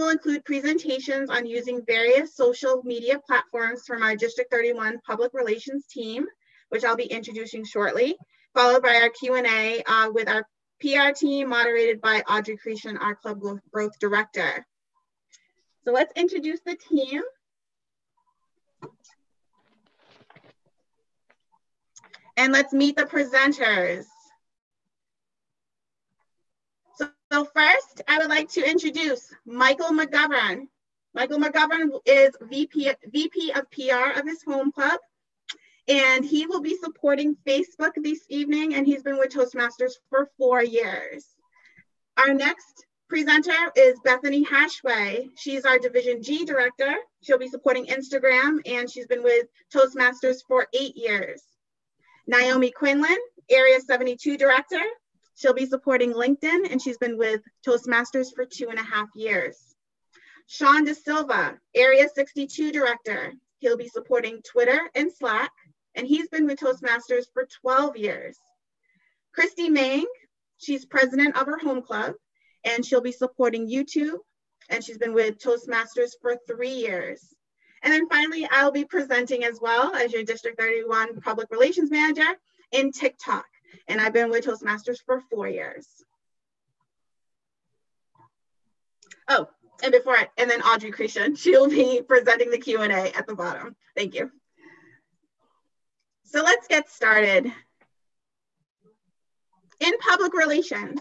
will include presentations on using various social media platforms from our District 31 Public Relations team, which I'll be introducing shortly, followed by our Q&A with our PR team moderated by Audrey Cretion, our Club Growth Director. So let's introduce the team. And let's meet the presenters. So first, I would like to introduce Michael McGovern. Michael McGovern is VP of PR of his home club, and he will be supporting Facebook this evening, and he's been with Toastmasters for 4 years. Our next presenter is Bethany Hashway. She's our Division G Director. She'll be supporting Instagram, and she's been with Toastmasters for 8 years. Naomi Quinlan, Area 72 Director. She'll be supporting LinkedIn, and she's been with Toastmasters for 2.5 years. Sean De Silva, Area 62 Director. He'll be supporting Twitter and Slack, and he's been with Toastmasters for 12 years. Christy Mang, she's president of her home club, and she'll be supporting YouTube, and she's been with Toastmasters for 3 years. And then finally, I'll be presenting as well as your District 31 Public Relations Manager in TikTok. And I've been with Toastmasters for 4 years. Oh, and then Audrey Cretion, she'll be presenting the Q&A at the bottom. Thank you. So let's get started. In public relations,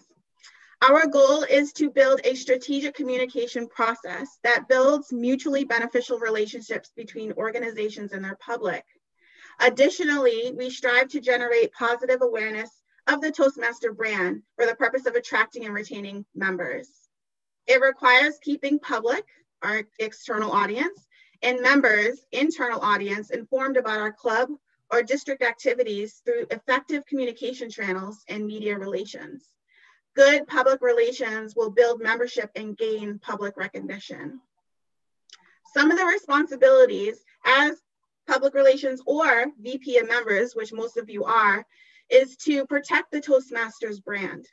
our goal is to build a strategic communication process that builds mutually beneficial relationships between organizations and their public. Additionally, we strive to generate positive awareness of the Toastmaster brand for the purpose of attracting and retaining members. It requires keeping public, our external audience, and members, internal audience, informed about our club or district activities through effective communication channels and media relations. Good public relations will build membership and gain public recognition. Some of the responsibilities as public relations or VP of members, which most of you are, is to protect the Toastmasters brand.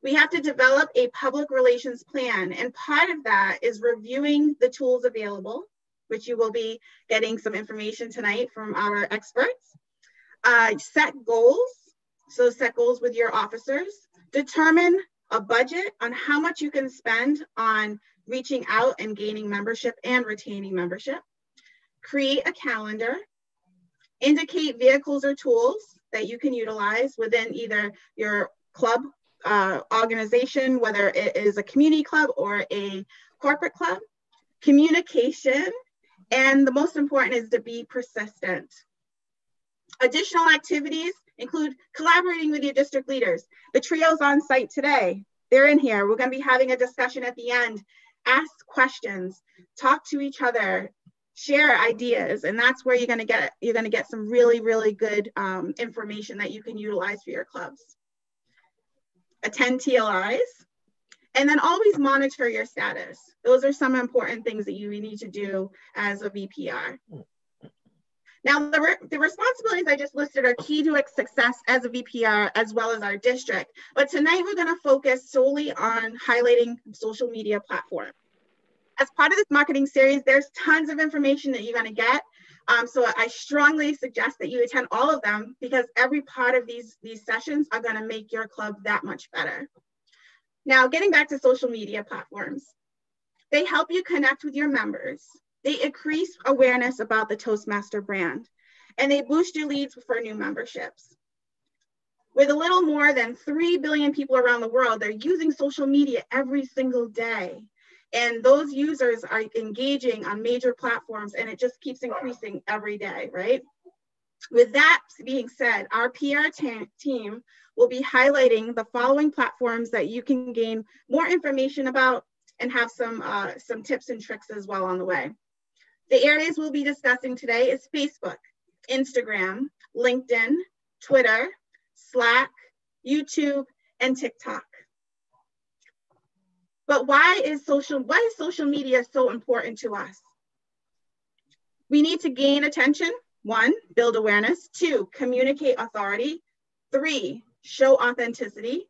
We have to develop a public relations plan, and part of that is reviewing the tools available, which you will be getting some information tonight from our experts. Set goals, so set goals with your officers. Determine a budget on how much you can spend on reaching out and gaining membership and retaining membership. Create a calendar, indicate vehicles or tools that you can utilize within either your club organization, whether it is a community club or a corporate club. Communication, and the most important is to be persistent. Additional activities include collaborating with your district leaders. The trio's on site today. They're in here. We're going to be having a discussion at the end. Ask questions, talk to each other, share ideas, and that's where you're going to get some really, really good information that you can utilize for your clubs. Attend TLIs, and then always monitor your status. Those are some important things that you need to do as a VPR. Now, the responsibilities I just listed are key to its success as a VPR as well as our district. But tonight we're going to focus solely on highlighting social media platforms. As part of this marketing series, there's tons of information that you're going to get. So I strongly suggest that you attend all of them because every part of these sessions are going to make your club that much better. Now, getting back to social media platforms, they help you connect with your members. They increase awareness about the Toastmaster brand, and they boost your leads for new memberships. With a little more than 3 billion people around the world, they're using social media every single day. And those users are engaging on major platforms, and it just keeps increasing every day, right? With that being said, our PR team will be highlighting the following platforms that you can gain more information about and have some tips and tricks as well on the way. The areas we'll be discussing today is Facebook, Instagram, LinkedIn, Twitter, Slack, YouTube, and TikTok. But why is social media so important to us? We need to gain attention. 1, build awareness. 2, communicate authority. 3, show authenticity.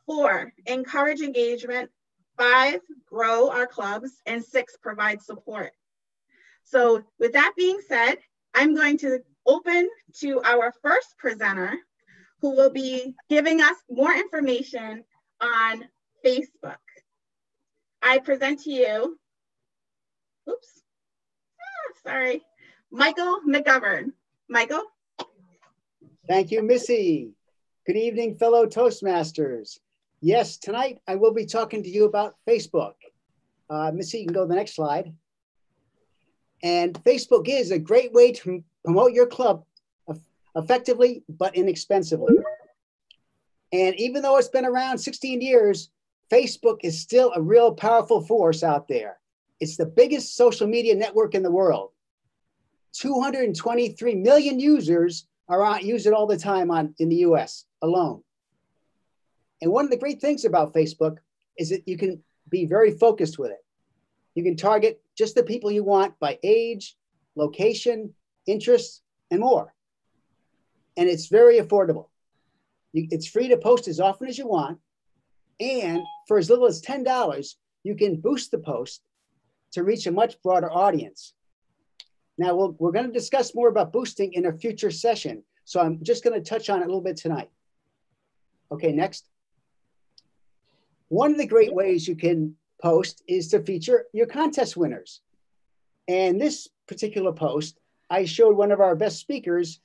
4, encourage engagement. 5, grow our clubs, and 6, provide support. So with that being said, I'm going to open to our first presenter, who will be giving us more information on Facebook. I present to you, Michael McGovern. Michael? Thank you, Missy. Good evening, fellow Toastmasters. Yes, tonight I will be talking to you about Facebook. Missy, you can go to the next slide. And Facebook is a great way to promote your club effectively but inexpensively. And even though it's been around 16 years, Facebook is still a real powerful force out there. It's the biggest social media network in the world. 223 million users use it all the time in the US alone. And one of the great things about Facebook is that you can be very focused with it. You can target just the people you want by age, location, interests, and more. And it's very affordable. It's free to post as often as you want. And for as little as $10, you can boost the post to reach a much broader audience. Now, we're going to discuss more about boosting in a future session. So I'm just going to touch on it a little bit tonight. Okay, next. One of the great ways you can post is to feature your contest winners. And this particular post, I showed one of our best speakers,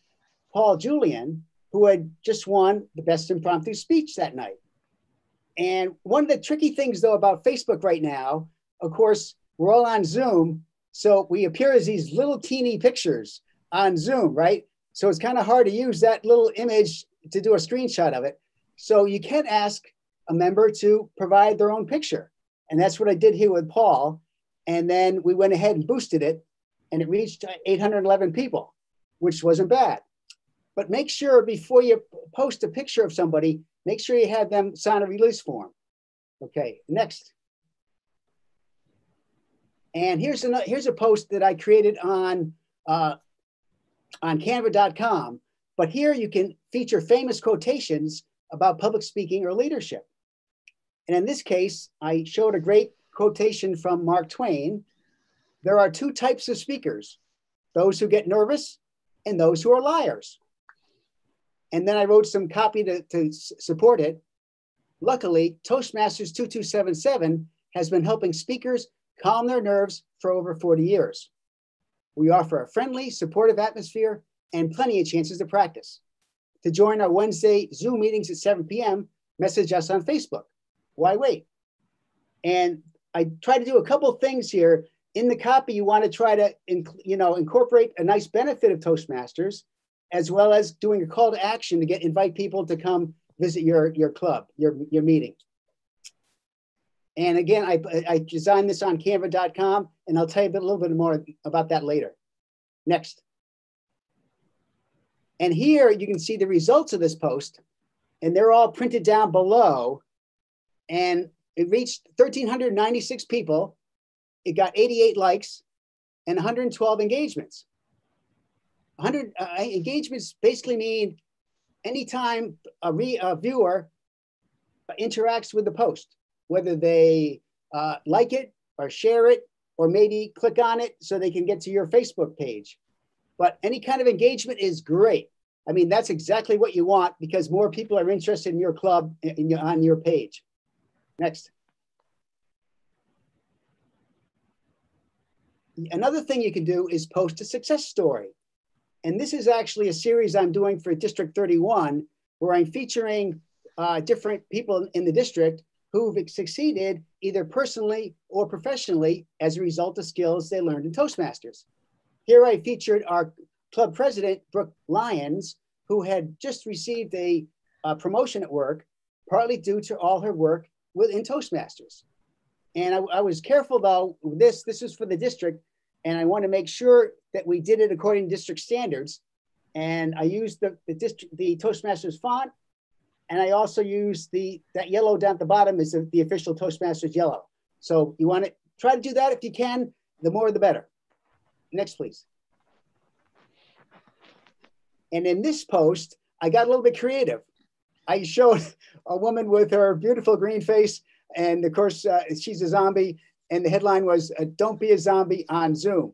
Paul Julian, who had just won the best impromptu speech that night. And one of the tricky things, though, about Facebook right now, of course, we're all on Zoom, so we appear as these little teeny pictures on Zoom, right? So it's kind of hard to use that little image to do a screenshot of it. So you can ask a member to provide their own picture. And that's what I did here with Paul. And then we went ahead and boosted it, and it reached 811 people, which wasn't bad. But make sure before you post a picture of somebody, make sure you have them sign a release form. Okay, next. And here's a post that I created on Canva.com. But here you can feature famous quotations about public speaking or leadership. And in this case, I showed a great quotation from Mark Twain. There are 2 types of speakers, those who get nervous and those who are liars. And then I wrote some copy to support it. Luckily, Toastmasters 2277 has been helping speakers calm their nerves for over 40 years. We offer a friendly, supportive atmosphere and plenty of chances to practice. To join our Wednesday Zoom meetings at 7 p.m., message us on Facebook. Why wait? And I try to do a couple things here. In the copy, you want to try to incorporate a nice benefit of Toastmasters, as well as doing a call to action to invite people to come visit your club, your meeting. And again, I designed this on Canva.com, and I'll tell you a little bit more about that later. Next. And here you can see the results of this post, and they're all printed down below. And it reached 1,396 people. It got 88 likes and 112 engagements. 100 engagements basically mean anytime a viewer interacts with the post, whether they like it or share it, or maybe click on it so they can get to your Facebook page. But any kind of engagement is great. I mean, that's exactly what you want, because more people are interested in your club on your page. Next. Another thing you can do is post a success story. And this is actually a series I'm doing for District 31, where I'm featuring different people in the district who've succeeded either personally or professionally as a result of skills they learned in Toastmasters. Here I featured our club president, Brooke Lyons, who had just received a promotion at work, partly due to all her work within Toastmasters. And I was careful, though, this is for the district, and I want to make sure that we did it according to district standards. And I used the Toastmasters font, and I also used that yellow down at the bottom is the official Toastmasters yellow. So you want to try to do that if you can, the more the better. Next, please. And in this post, I got a little bit creative. I showed a woman with her beautiful green face And of course, she's a zombie. And the headline was, "Don't be a zombie on Zoom."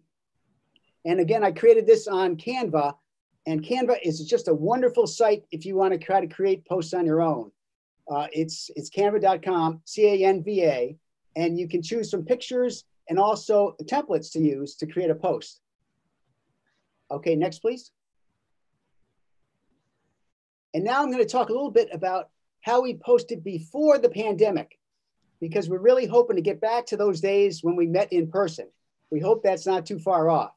And again, I created this on Canva. And Canva is just a wonderful site if you want to try to create posts on your own. It's canva.com, C-A-N-V-A. And you can choose some pictures and also templates to use to create a post. Okay, next, please. And now I'm going to talk a little bit about how we posted before the pandemic, because we're really hoping to get back to those days when we met in person. We hope that's not too far off.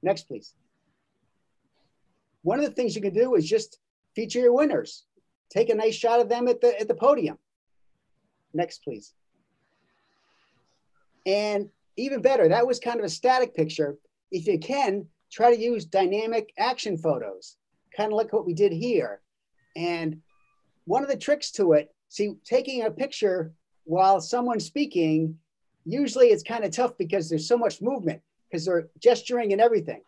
Next, please. One of the things you can do is just feature your winners. Take a nice shot of them at the podium. Next, please. And even better, that was kind of a static picture. If you can, try to use dynamic action photos, kind of like what we did here. And one of the tricks to it, see, taking a picture while someone's speaking, usually it's kind of tough because there's so much movement, because they're gesturing and everything.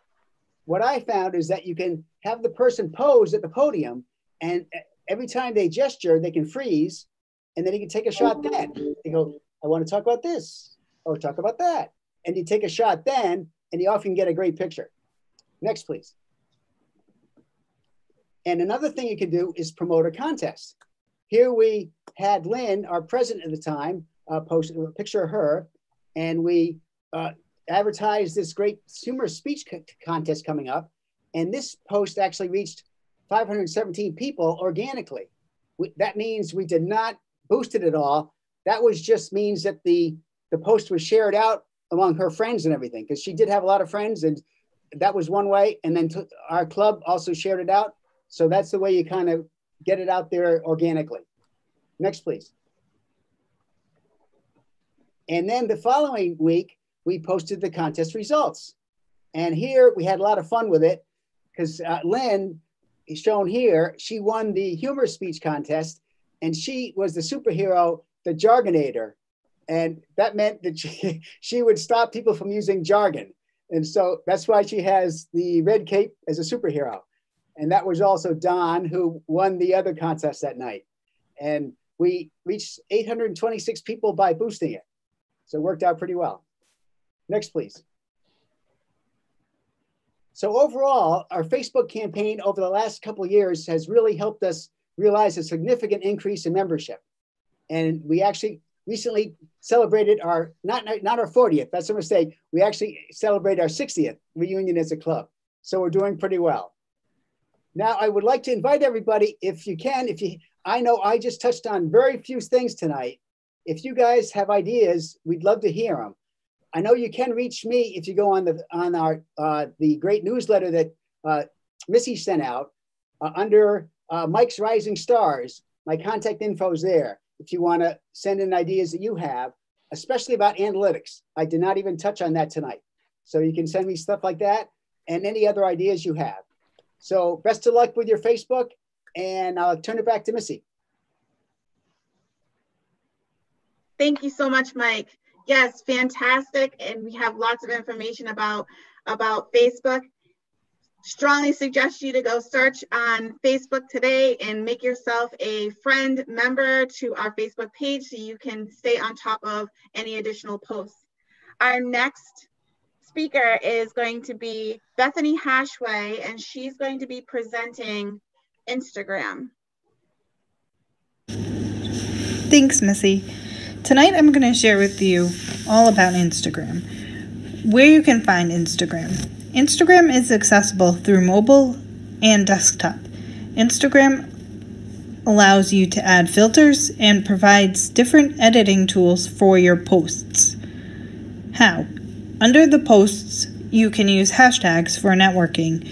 What I found is that you can have the person pose at the podium, and every time they gesture, they can freeze, and then you can take a shot then. They go, "I want to talk about this," or "talk about that." And you take a shot then, and you often get a great picture. Next, please. And another thing you can do is promote a contest. Here we had Lynn, our president at the time, post a picture of her, and we advertised this great humorous speech contest coming up. And this post actually reached 517 people organically. That means we did not boost it at all. That was just means that the post was shared out among her friends and everything, because she did have a lot of friends, and that was one way. And then our club also shared it out. So that's the way you kind of get it out there organically. Next, please. And then the following week, we posted the contest results. And here we had a lot of fun with it, because Lynn is shown here. She won the humor speech contest, and she was the superhero, the Jargonator. And that meant that she would stop people from using jargon. And so that's why she has the red cape as a superhero. And that was also Don, who won the other contest that night. And we reached 826 people by boosting it. So it worked out pretty well. Next, please. So overall, our Facebook campaign over the last couple of years has really helped us realize a significant increase in membership. And we actually recently celebrated our, not our 40th, that's a mistake. We actually celebrated our 60th reunion as a club. So we're doing pretty well. Now, I would like to invite everybody, if you can, I know I just touched on very few things tonight. If you guys have ideas, we'd love to hear them. I know you can reach me if you go on the great newsletter that Missy sent out under Mike's Rising Stars. My contact info is there if you want to send in ideas that you have, especially about analytics. I did not even touch on that tonight. So you can send me stuff like that and any other ideas you have. So best of luck with your Facebook, and I'll turn it back to Missy. Thank you so much, Mike. Yes, fantastic. And we have lots of information about Facebook. Strongly suggest you to go search on Facebook today and make yourself a friend member to our Facebook page so you can stay on top of any additional posts. Our next speaker is going to be Bethany Hashway, and she's going to be presenting Instagram. Thanks, Missy. Tonight I'm going to share with you all about Instagram, where you can find Instagram. Instagram is accessible through mobile and desktop. Instagram allows you to add filters and provides different editing tools for your posts. How? Under the posts, you can use hashtags for networking.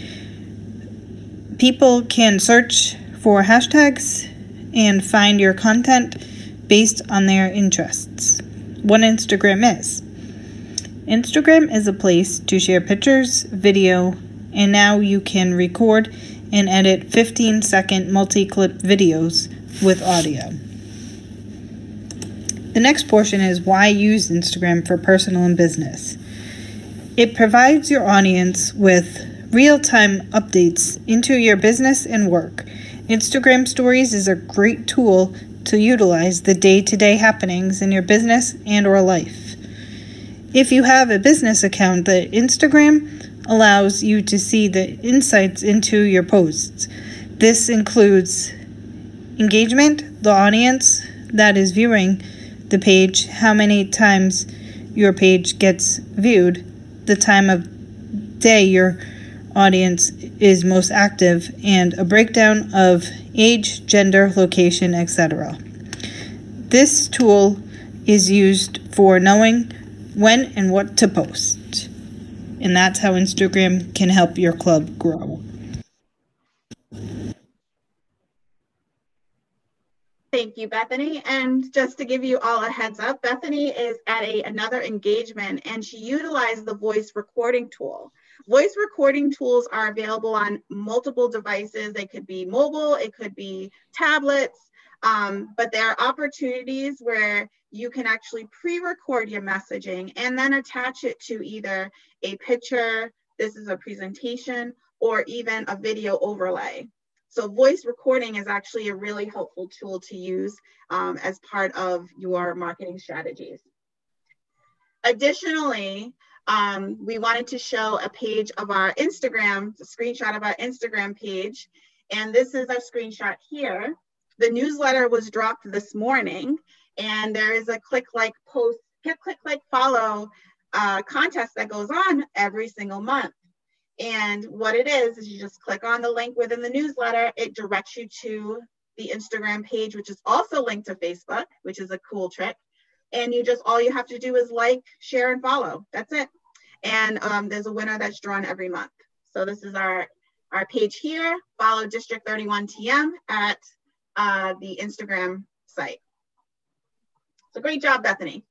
People can search for hashtags and find your content based on their interests. What Instagram is. Instagram is a place to share pictures, video, and now you can record and edit 15-second multi-clip videos with audio. The next portion is why use Instagram for personal and business. It provides your audience with real-time updates into your business and work. Instagram Stories is a great tool to utilize the day-to-day happenings in your business and or life. If you have a business account, the Instagram allows you to see the insights into your posts. This includes engagement, the audience that is viewing the page, how many times your page gets viewed, the time of day your audience is most active, and a breakdown of age, gender, location, etc. This tool is used for knowing when and what to post. And that's how Instagram can help your club grow. Thank you, Bethany. And just to give you all a heads up, Bethany is at another engagement and she utilized the voice recording tool. Voice recording tools are available on multiple devices. They could be mobile, it could be tablets, but there are opportunities where you can actually pre-record your messaging and then attach it to either a picture, this is a presentation, or even a video overlay. So voice recording is actually a really helpful tool to use as part of your marketing strategies. Additionally, we wanted to show a page of our Instagram, a screenshot of our Instagram page. And this is our screenshot here. The newsletter was dropped this morning and there is a click, like, post, click, like, follow contest that goes on every single month. And what it is you just click on the link within the newsletter. It directs you to the Instagram page, which is also linked to Facebook, which is a cool trick. And all you have to do is like, share, and follow. That's it. And there's a winner that's drawn every month. So this is our page here. Follow District 31 TM at the Instagram site. So great job, Bethany.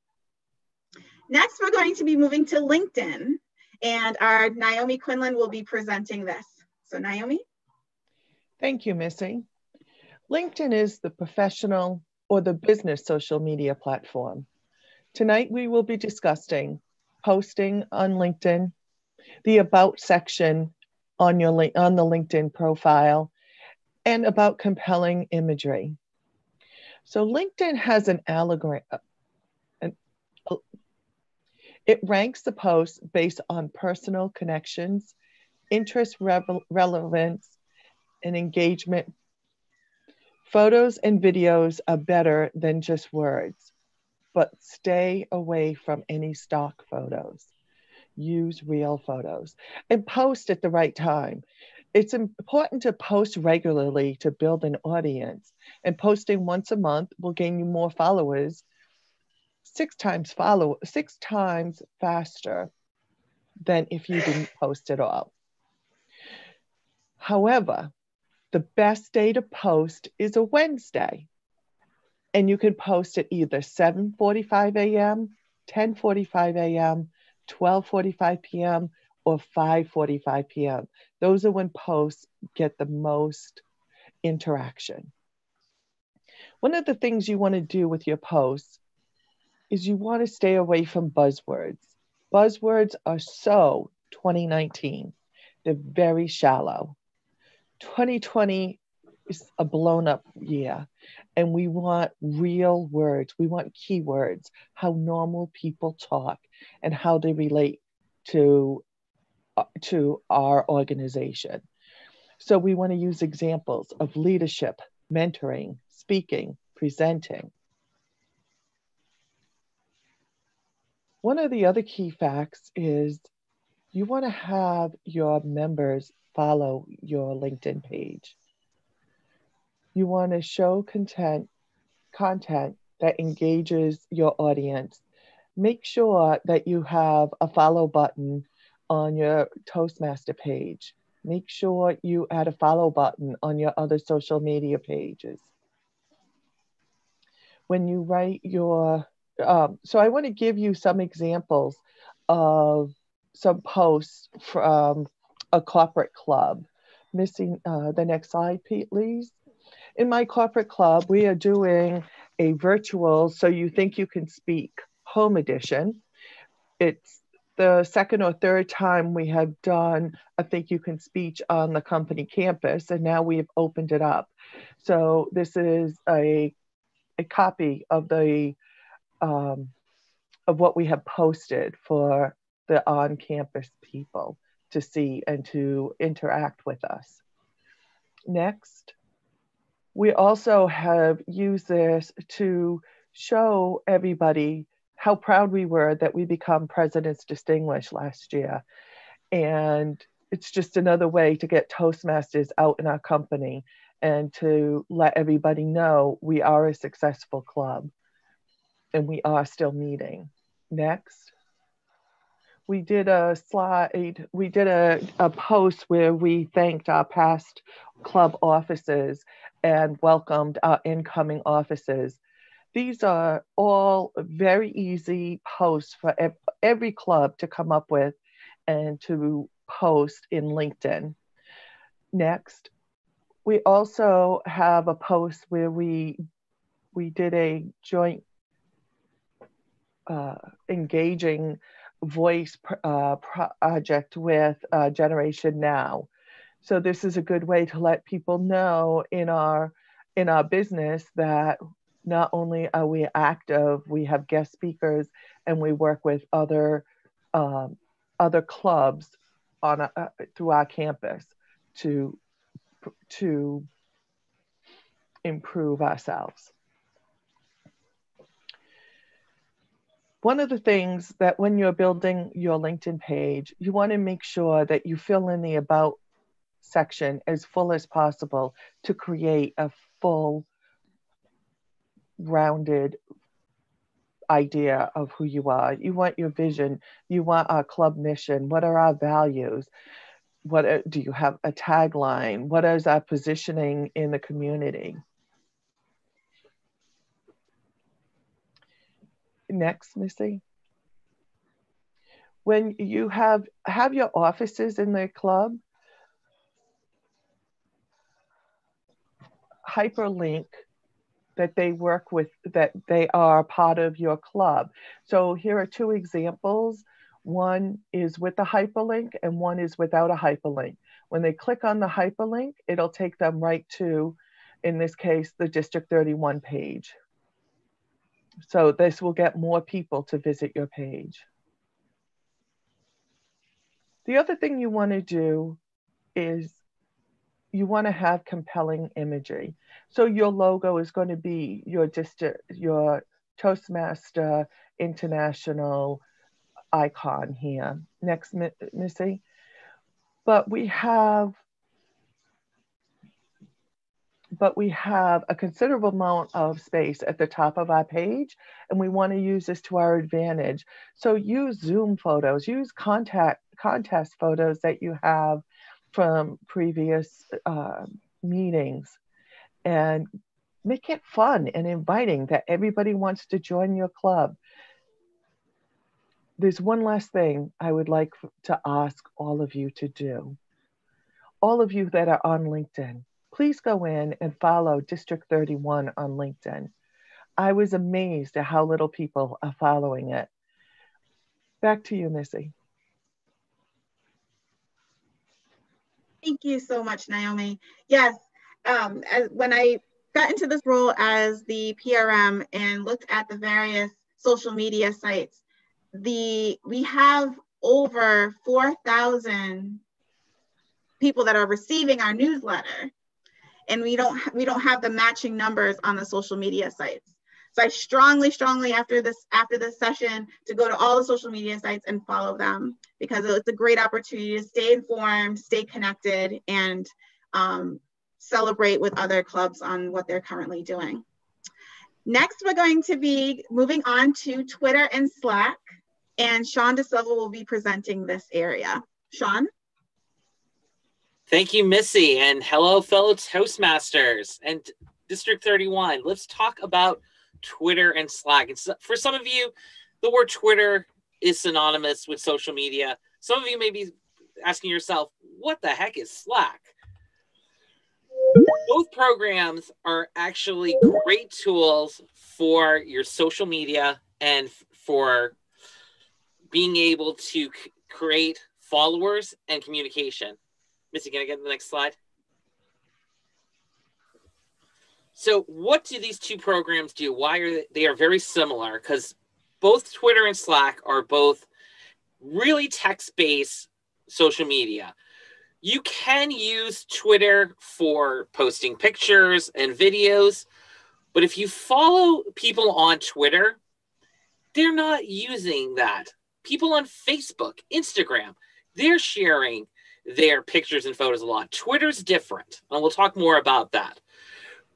Next, we're going to be moving to LinkedIn. And our Naomi Quinlan will be presenting this. So Naomi? Thank you, Missy. LinkedIn is the professional or the business social media platform. Tonight, we will be discussing posting on LinkedIn, the About section on the LinkedIn profile, and about compelling imagery. So LinkedIn has an algorithm. It ranks the posts based on personal connections, interest, relevance, and engagement. Photos and videos are better than just words, but stay away from any stock photos. Use real photos and post at the right time. It's important to post regularly to build an audience, and posting once a month will gain you more followers, 6 times faster than if you didn't post at all. However, the best day to post is a Wednesday, and you can post at either 7:45 a.m., 10:45 a.m., 12:45 p.m., or 5:45 p.m. Those are when posts get the most interaction. One of the things you want to do with your posts is you want to stay away from buzzwords. Buzzwords are so 2019. They're very shallow. 2020 is a blown up year, and we want real words. We want keywords, how normal people talk and how they relate to our organization. So we want to use examples of leadership, mentoring, speaking, presenting. One of the other key facts is you want to have your members follow your LinkedIn page. You want to show content that engages your audience. Make sure that you have a follow button on your Toastmaster page. Make sure you add a follow button on your other social media pages. When you write your so I want to give you some examples of some posts from a corporate club. Missing the next slide, please. In my corporate club, we are doing a virtual So You Think You Can Speak home edition. It's the second or third time we have done a Think You Can Speak on the company campus, and now we have opened it up. So this is a a copy of the of what we have posted for the on-campus people to see and to interact with us. Next, we also have used this to show everybody how proud we were that we become President's Distinguished last year. And it's just another way to get Toastmasters out in our company and to let everybody know we are a successful club and we are still meeting. Next, we did a slide, we did a post where we thanked our past club officers and welcomed our incoming officers. These are all very easy posts for every club to come up with and to post in LinkedIn. Next, we also have a post where we did a joint engaging voice project with Generation Now. So this is a good way to let people know in our business that not only are we active, we have guest speakers and we work with other clubs on through our campus to improve ourselves. One of the things that when you're building your LinkedIn page, you want to make sure that you fill in the about section as full as possible to create a full rounded idea of who you are. You want your vision, you want our club mission, what are our values, do you have a tagline, what is our positioning in the community. Next, Missy. When you have your offices in the club, hyperlink that they work with, that they are part of your club. So here are two examples. One is with the hyperlink and one is without a hyperlink. When they click on the hyperlink, it'll take them right to, in this case, the District 31 page. So this will get more people to visit your page. The other thing you want to do is you want to have compelling imagery. So your logo is going to be your Toastmaster International icon here. Next, Missy. But we have a considerable amount of space at the top of our page, and we want to use this to our advantage. So use Zoom photos, use contest photos that you have from previous meetings, and make it fun and inviting that everybody wants to join your club. There's one last thing I would like to ask all of you to do. All of you that are on LinkedIn, please go in and follow District 31 on LinkedIn. I was amazed at how little people are following it. Back to you, Missy. Thank you so much, Naomi. Yes, when I got into this role as the PRM and looked at the various social media sites, we have over 4,000 people that are receiving our newsletter, and we don't have the matching numbers on the social media sites. So I strongly after this session to go to all the social media sites and follow them, because it's a great opportunity to stay informed, stay connected, and celebrate with other clubs on what they're currently doing. Next, we're going to be moving on to Twitter and Slack, and Sean DeSilva will be presenting this area. Sean? Thank you, Missy, and hello, fellow Toastmasters and District 31. Let's talk about Twitter and Slack. For some of you, the word Twitter is synonymous with social media. Some of you may be asking yourself, what the heck is Slack? Both programs are actually great tools for your social media and for being able to create followers and communication. Missy, can I get the next slide? So what do these two programs do? Why are they are very similar? Because both Twitter and Slack are both really text-based social media. You can use Twitter for posting pictures and videos, but if you follow people on Twitter, they're not using that. People on Facebook, Instagram, they're sharing their pictures and photos a lot. Twitter's different, and we'll talk more about that.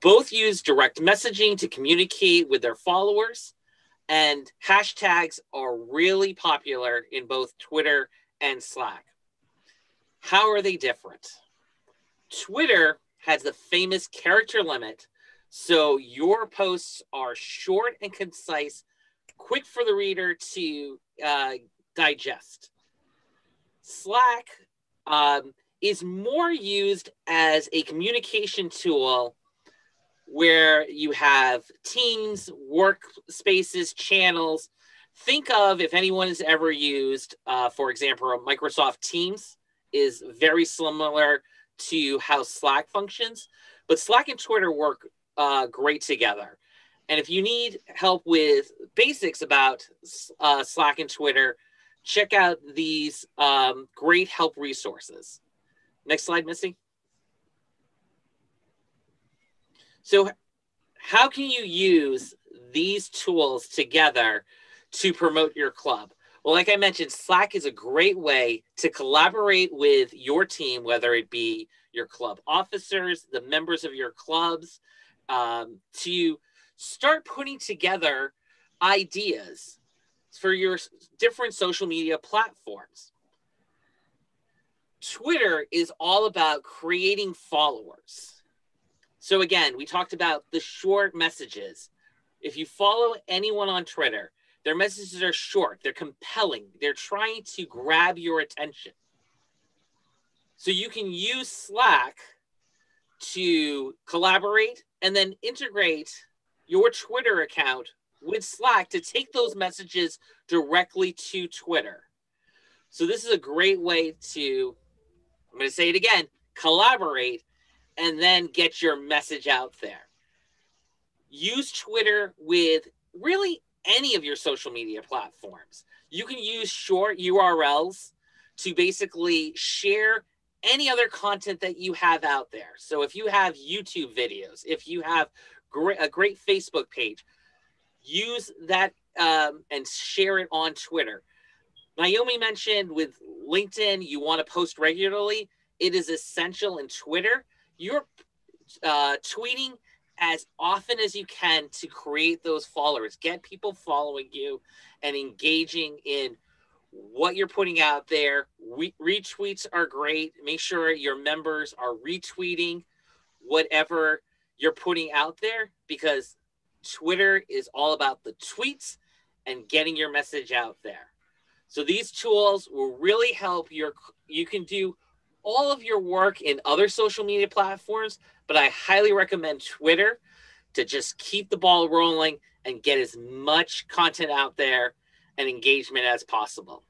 Both use direct messaging to communicate with their followers, and hashtags are really popular in both Twitter and Slack. How are they different? Twitter has the famous character limit, so your posts are short and concise, quick for the reader to digest. Slack is more used as a communication tool where you have teams, workspaces, channels. Think of, if anyone has ever used, for example, Microsoft Teams is very similar to how Slack functions, but Slack and Twitter work great together. And if you need help with basics about Slack and Twitter, check out these great help resources. Next slide, Missy. So how can you use these tools together to promote your club? Well, like I mentioned, Slack is a great way to collaborate with your team, whether it be your club officers, the members of your clubs, to start putting together ideas for your different social media platforms. Twitter is all about creating followers. So again, we talked about the short messages. If you follow anyone on Twitter, their messages are short, they're compelling, they're trying to grab your attention. So you can use Slack to collaborate and then integrate your Twitter account with Slack to take those messages directly to Twitter. So this is a great way to, I'm going to say it again, collaborate and then get your message out there. Use Twitter with really any of your social media platforms. You can use short URLs to basically share any other content that you have out there. So if you have YouTube videos, if you have a great Facebook page, use that and share it on Twitter. Naomi mentioned with LinkedIn, you want to post regularly. It is essential in Twitter. You're tweeting as often as you can to create those followers. Get people following you and engaging in what you're putting out there. Retweets are great. Make sure your members are retweeting whatever you're putting out there, because Twitter is all about the tweets and getting your message out there. So these tools will really help you can do all of your work in other social media platforms, but I highly recommend Twitter to just keep the ball rolling and get as much content out there and engagement as possible.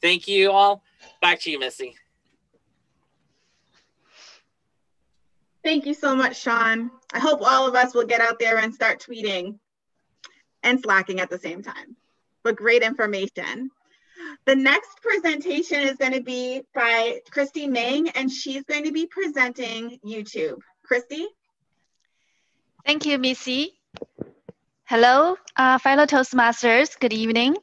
Thank you all. Back to you, Missy. Thank you so much, Sean. I hope all of us will get out there and start tweeting and slacking at the same time. But great information. The next presentation is going to be by Christy Ming, and she's going to be presenting YouTube. Christy? Thank you, Missy. Hello, fellow Toastmasters. Good evening.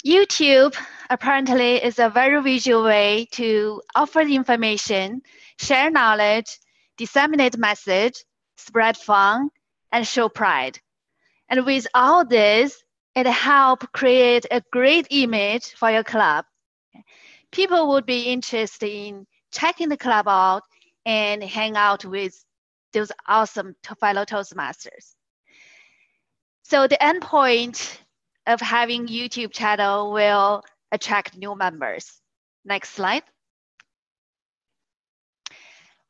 YouTube apparently is a very visual way to offer information, share knowledge, disseminate message, spread fun, and show pride. And with all this, it helps create a great image for your club. People would be interested in checking the club out and hang out with those awesome fellow Toastmasters. So the end point of having YouTube channel will attract new members. Next slide.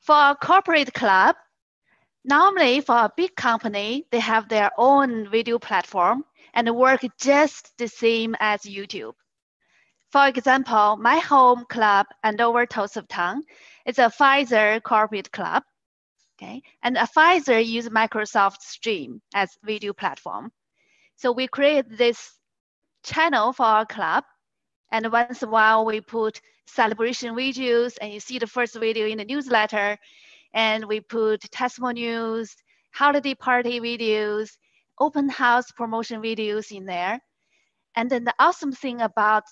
For a corporate club, normally for a big company, they have their own video platform and work just the same as YouTube. For example, my home club, Andover Toast of Town, is a Pfizer corporate club. Okay, and Pfizer uses Microsoft Stream as video platform. So we create this channel for our club, and once in a while we put celebration videos, and you see the first video in the newsletter, and we put testimonials, holiday party videos, open house promotion videos in there. And then the awesome thing about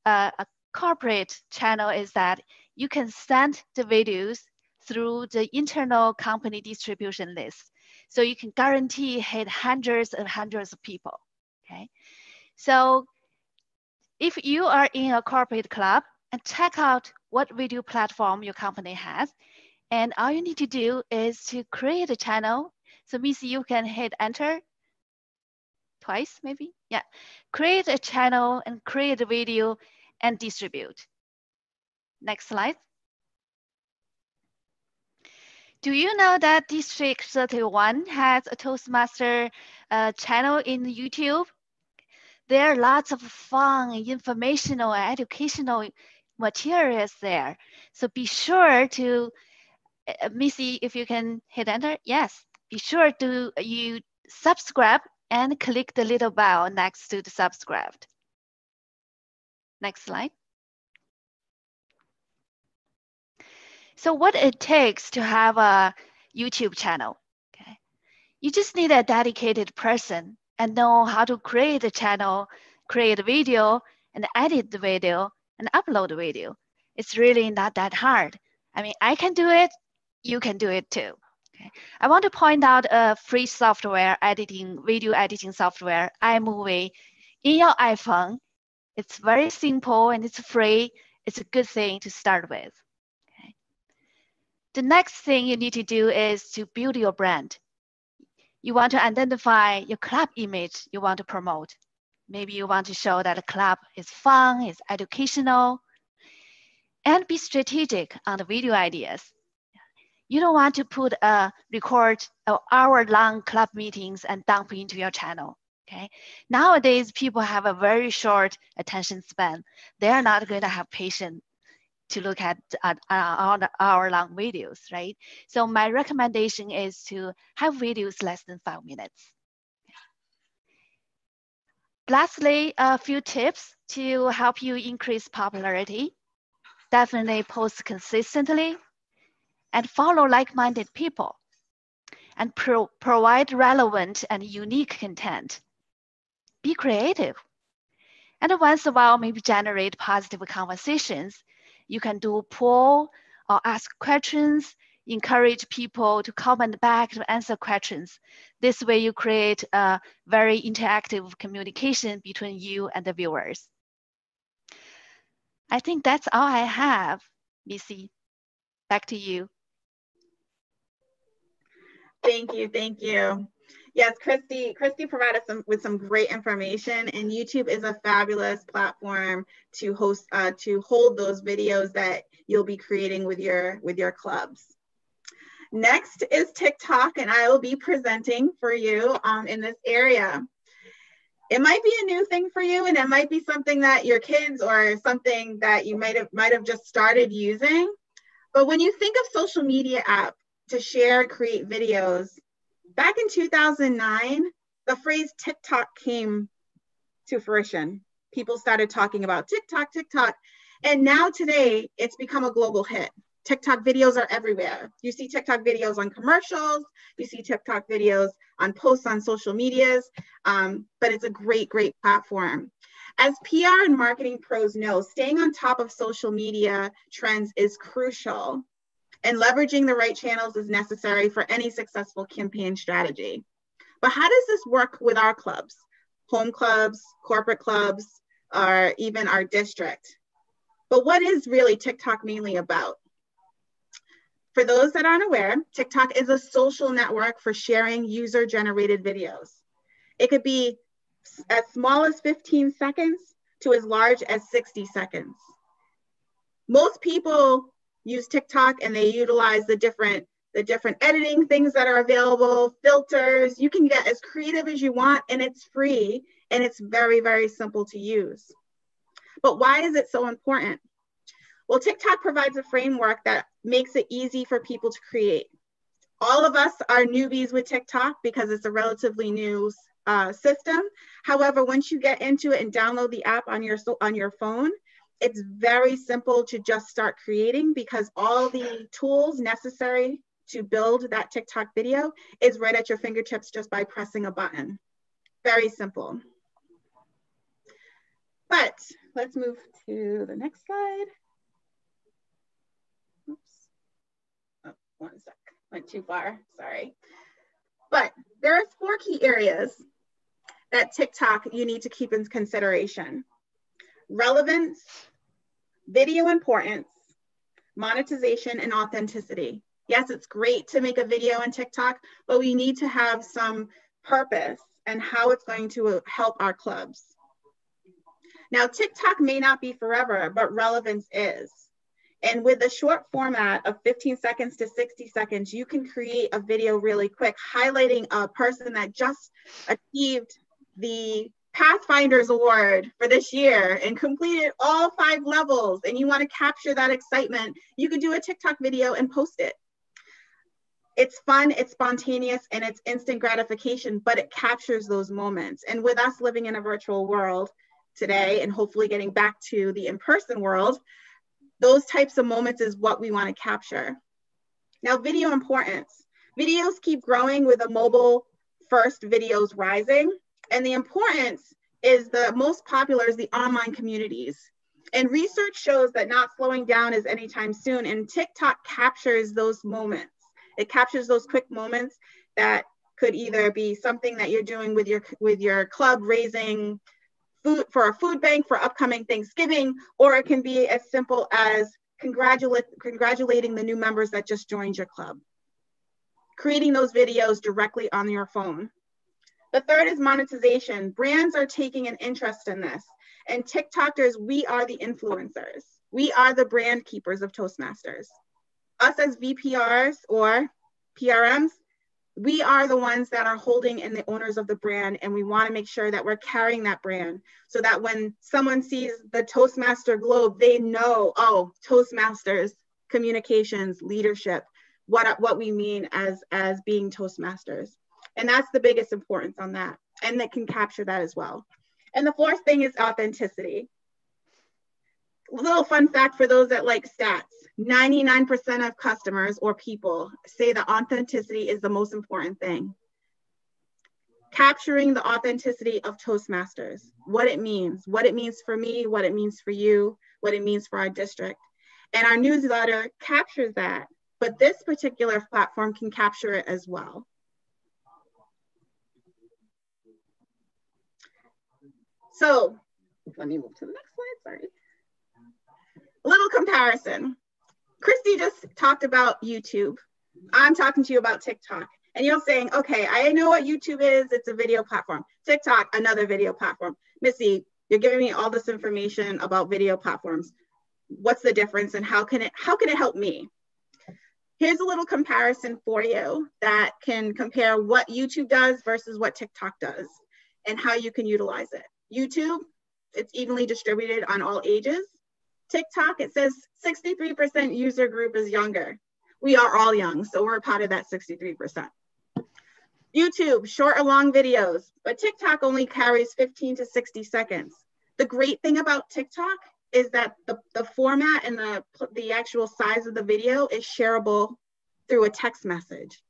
a corporate channel is that you can send the videos through the internal company distribution list. So you can guarantee hit hundreds and hundreds of people, okay? So if you are in a corporate club, and check out what video platform your company has, and all you need to do is to create a channel. So Missy, you can hit enter twice, maybe, yeah. Create a channel and create a video and distribute. Next slide. Do you know that District 31 has a Toastmaster channel in YouTube? There are lots of fun, informational, and educational materials there. So be sure to, Missy, if you can hit enter, yes. Be sure to you subscribe and click the little bell next to the subscribed. Next slide. So what it takes to have a YouTube channel, okay? You just need a dedicated person and know how to create a channel, create a video, and edit the video, and upload the video. It's really not that hard. I mean, I can do it, you can do it too. Okay. I want to point out a free software editing, video editing software, iMovie, in your iPhone. It's very simple and it's free. It's a good thing to start with. Okay. The next thing you need to do is to build your brand. You want to identify your club image you want to promote. Maybe you want to show that the club is fun, is educational, and be strategic on the video ideas. You don't want to put record an hour-long club meetings and dump into your channel. Okay. Nowadays, people have a very short attention span. They are not going to have patience to look at hour-long videos, right? So my recommendation is to have videos less than 5 minutes. Lastly, a few tips to help you increase popularity. Definitely post consistently and follow like-minded people, and provide relevant and unique content. Be creative. And once in a while, maybe generate positive conversations. You can do a poll or ask questions, encourage people to comment back to answer questions. This way you create a very interactive communication between you and the viewers. I think that's all I have, Missy. Back to you. Thank you, thank you. Yes, Christy provided with some great information, and YouTube is a fabulous platform to host, to hold those videos that you'll be creating with your clubs. Next is TikTok, and I will be presenting for you in this area. It might be a new thing for you, and it might be something that your kids or something that you might have just started using. But when you think of social media app to share, create videos, back in 2009, the phrase TikTok came to fruition. People started talking about TikTok, and now today it's become a global hit. TikTok videos are everywhere. You see TikTok videos on commercials, you see TikTok videos on posts on social medias, but it's a great, great platform. As PR and marketing pros know, staying on top of social media trends is crucial, and leveraging the right channels is necessary for any successful campaign strategy. But how does this work with our clubs, home clubs, corporate clubs, or even our district? But what is really TikTok mainly about? For those that aren't aware, TikTok is a social network for sharing user-generated videos. It could be as small as 15 seconds to as large as 60 seconds. Most people use TikTok and they utilize the different editing things that are available, filters. You can get as creative as you want, and it's free, and it's very, very simple to use. But why is it so important? Well, TikTok provides a framework that makes it easy for people to create. All of us are newbies with TikTok because it's a relatively new system. However, once you get into it and download the app on your phone, it's very simple to just start creating, because all the tools necessary to build that TikTok video is right at your fingertips just by pressing a button. Very simple. But let's move to the next slide. Oops. Oh, one sec. Went too far. Sorry. But there are 4 key areas that TikTok you need to keep in consideration: relevance, video importance, monetization, and authenticity. Yes, it's great to make a video on TikTok, but we need to have some purpose and how it's going to help our clubs. Now, TikTok may not be forever, but relevance is. And with a short format of 15 seconds to 60 seconds, you can create a video really quick, highlighting a person that just achieved the Pathfinders Award for this year and completed all 5 levels, and you want to capture that excitement. You can do a TikTok video and post it. It's fun, it's spontaneous, and it's instant gratification, but it captures those moments. And with us living in a virtual world today and hopefully getting back to the in-person world, those types of moments is what we want to capture. Now, video importance. Videos keep growing with the mobile first videos rising. And the importance is the most popular is the online communities. And research shows that not slowing down is anytime soon. And TikTok captures those moments. It captures those quick moments that could either be something that you're doing with your club, raising food for a food bank for upcoming Thanksgiving, or it can be as simple as congratulating the new members that just joined your club. Creating those videos directly on your phone. The third is monetization. Brands are taking an interest in this. And TikTokers, we are the influencers. We are the brand keepers of Toastmasters. Us as VPRs or PRMs, we are the ones that are holding and the owners of the brand, and we want to make sure that we're carrying that brand so that when someone sees the Toastmaster globe, they know, oh, Toastmasters, communications, leadership, what we mean as being Toastmasters. And that's the biggest importance on that, and that can capture that as well. And the 4th thing is authenticity. Little fun fact for those that like stats, 99% of customers or people say that authenticity is the most important thing. Capturing the authenticity of Toastmasters, what it means for me, what it means for you, what it means for our district. And our newsletter captures that, but this particular platform can capture it as well. So let me move to the next slide, sorry. A little comparison. Christy just talked about YouTube. I'm talking to you about TikTok. And you're saying, okay, I know what YouTube is. It's a video platform. TikTok, another video platform. Missy, you're giving me all this information about video platforms. What's the difference and how can it help me? Here's a little comparison for you that can compare what YouTube does versus what TikTok does and how you can utilize it. YouTube, it's evenly distributed on all ages. TikTok, it says 63% user group is younger. We are all young, so we're a part of that 63%. YouTube, short or long videos, but TikTok only carries 15 to 60 seconds. The great thing about TikTok is that the format and the actual size of the video is shareable through a text message.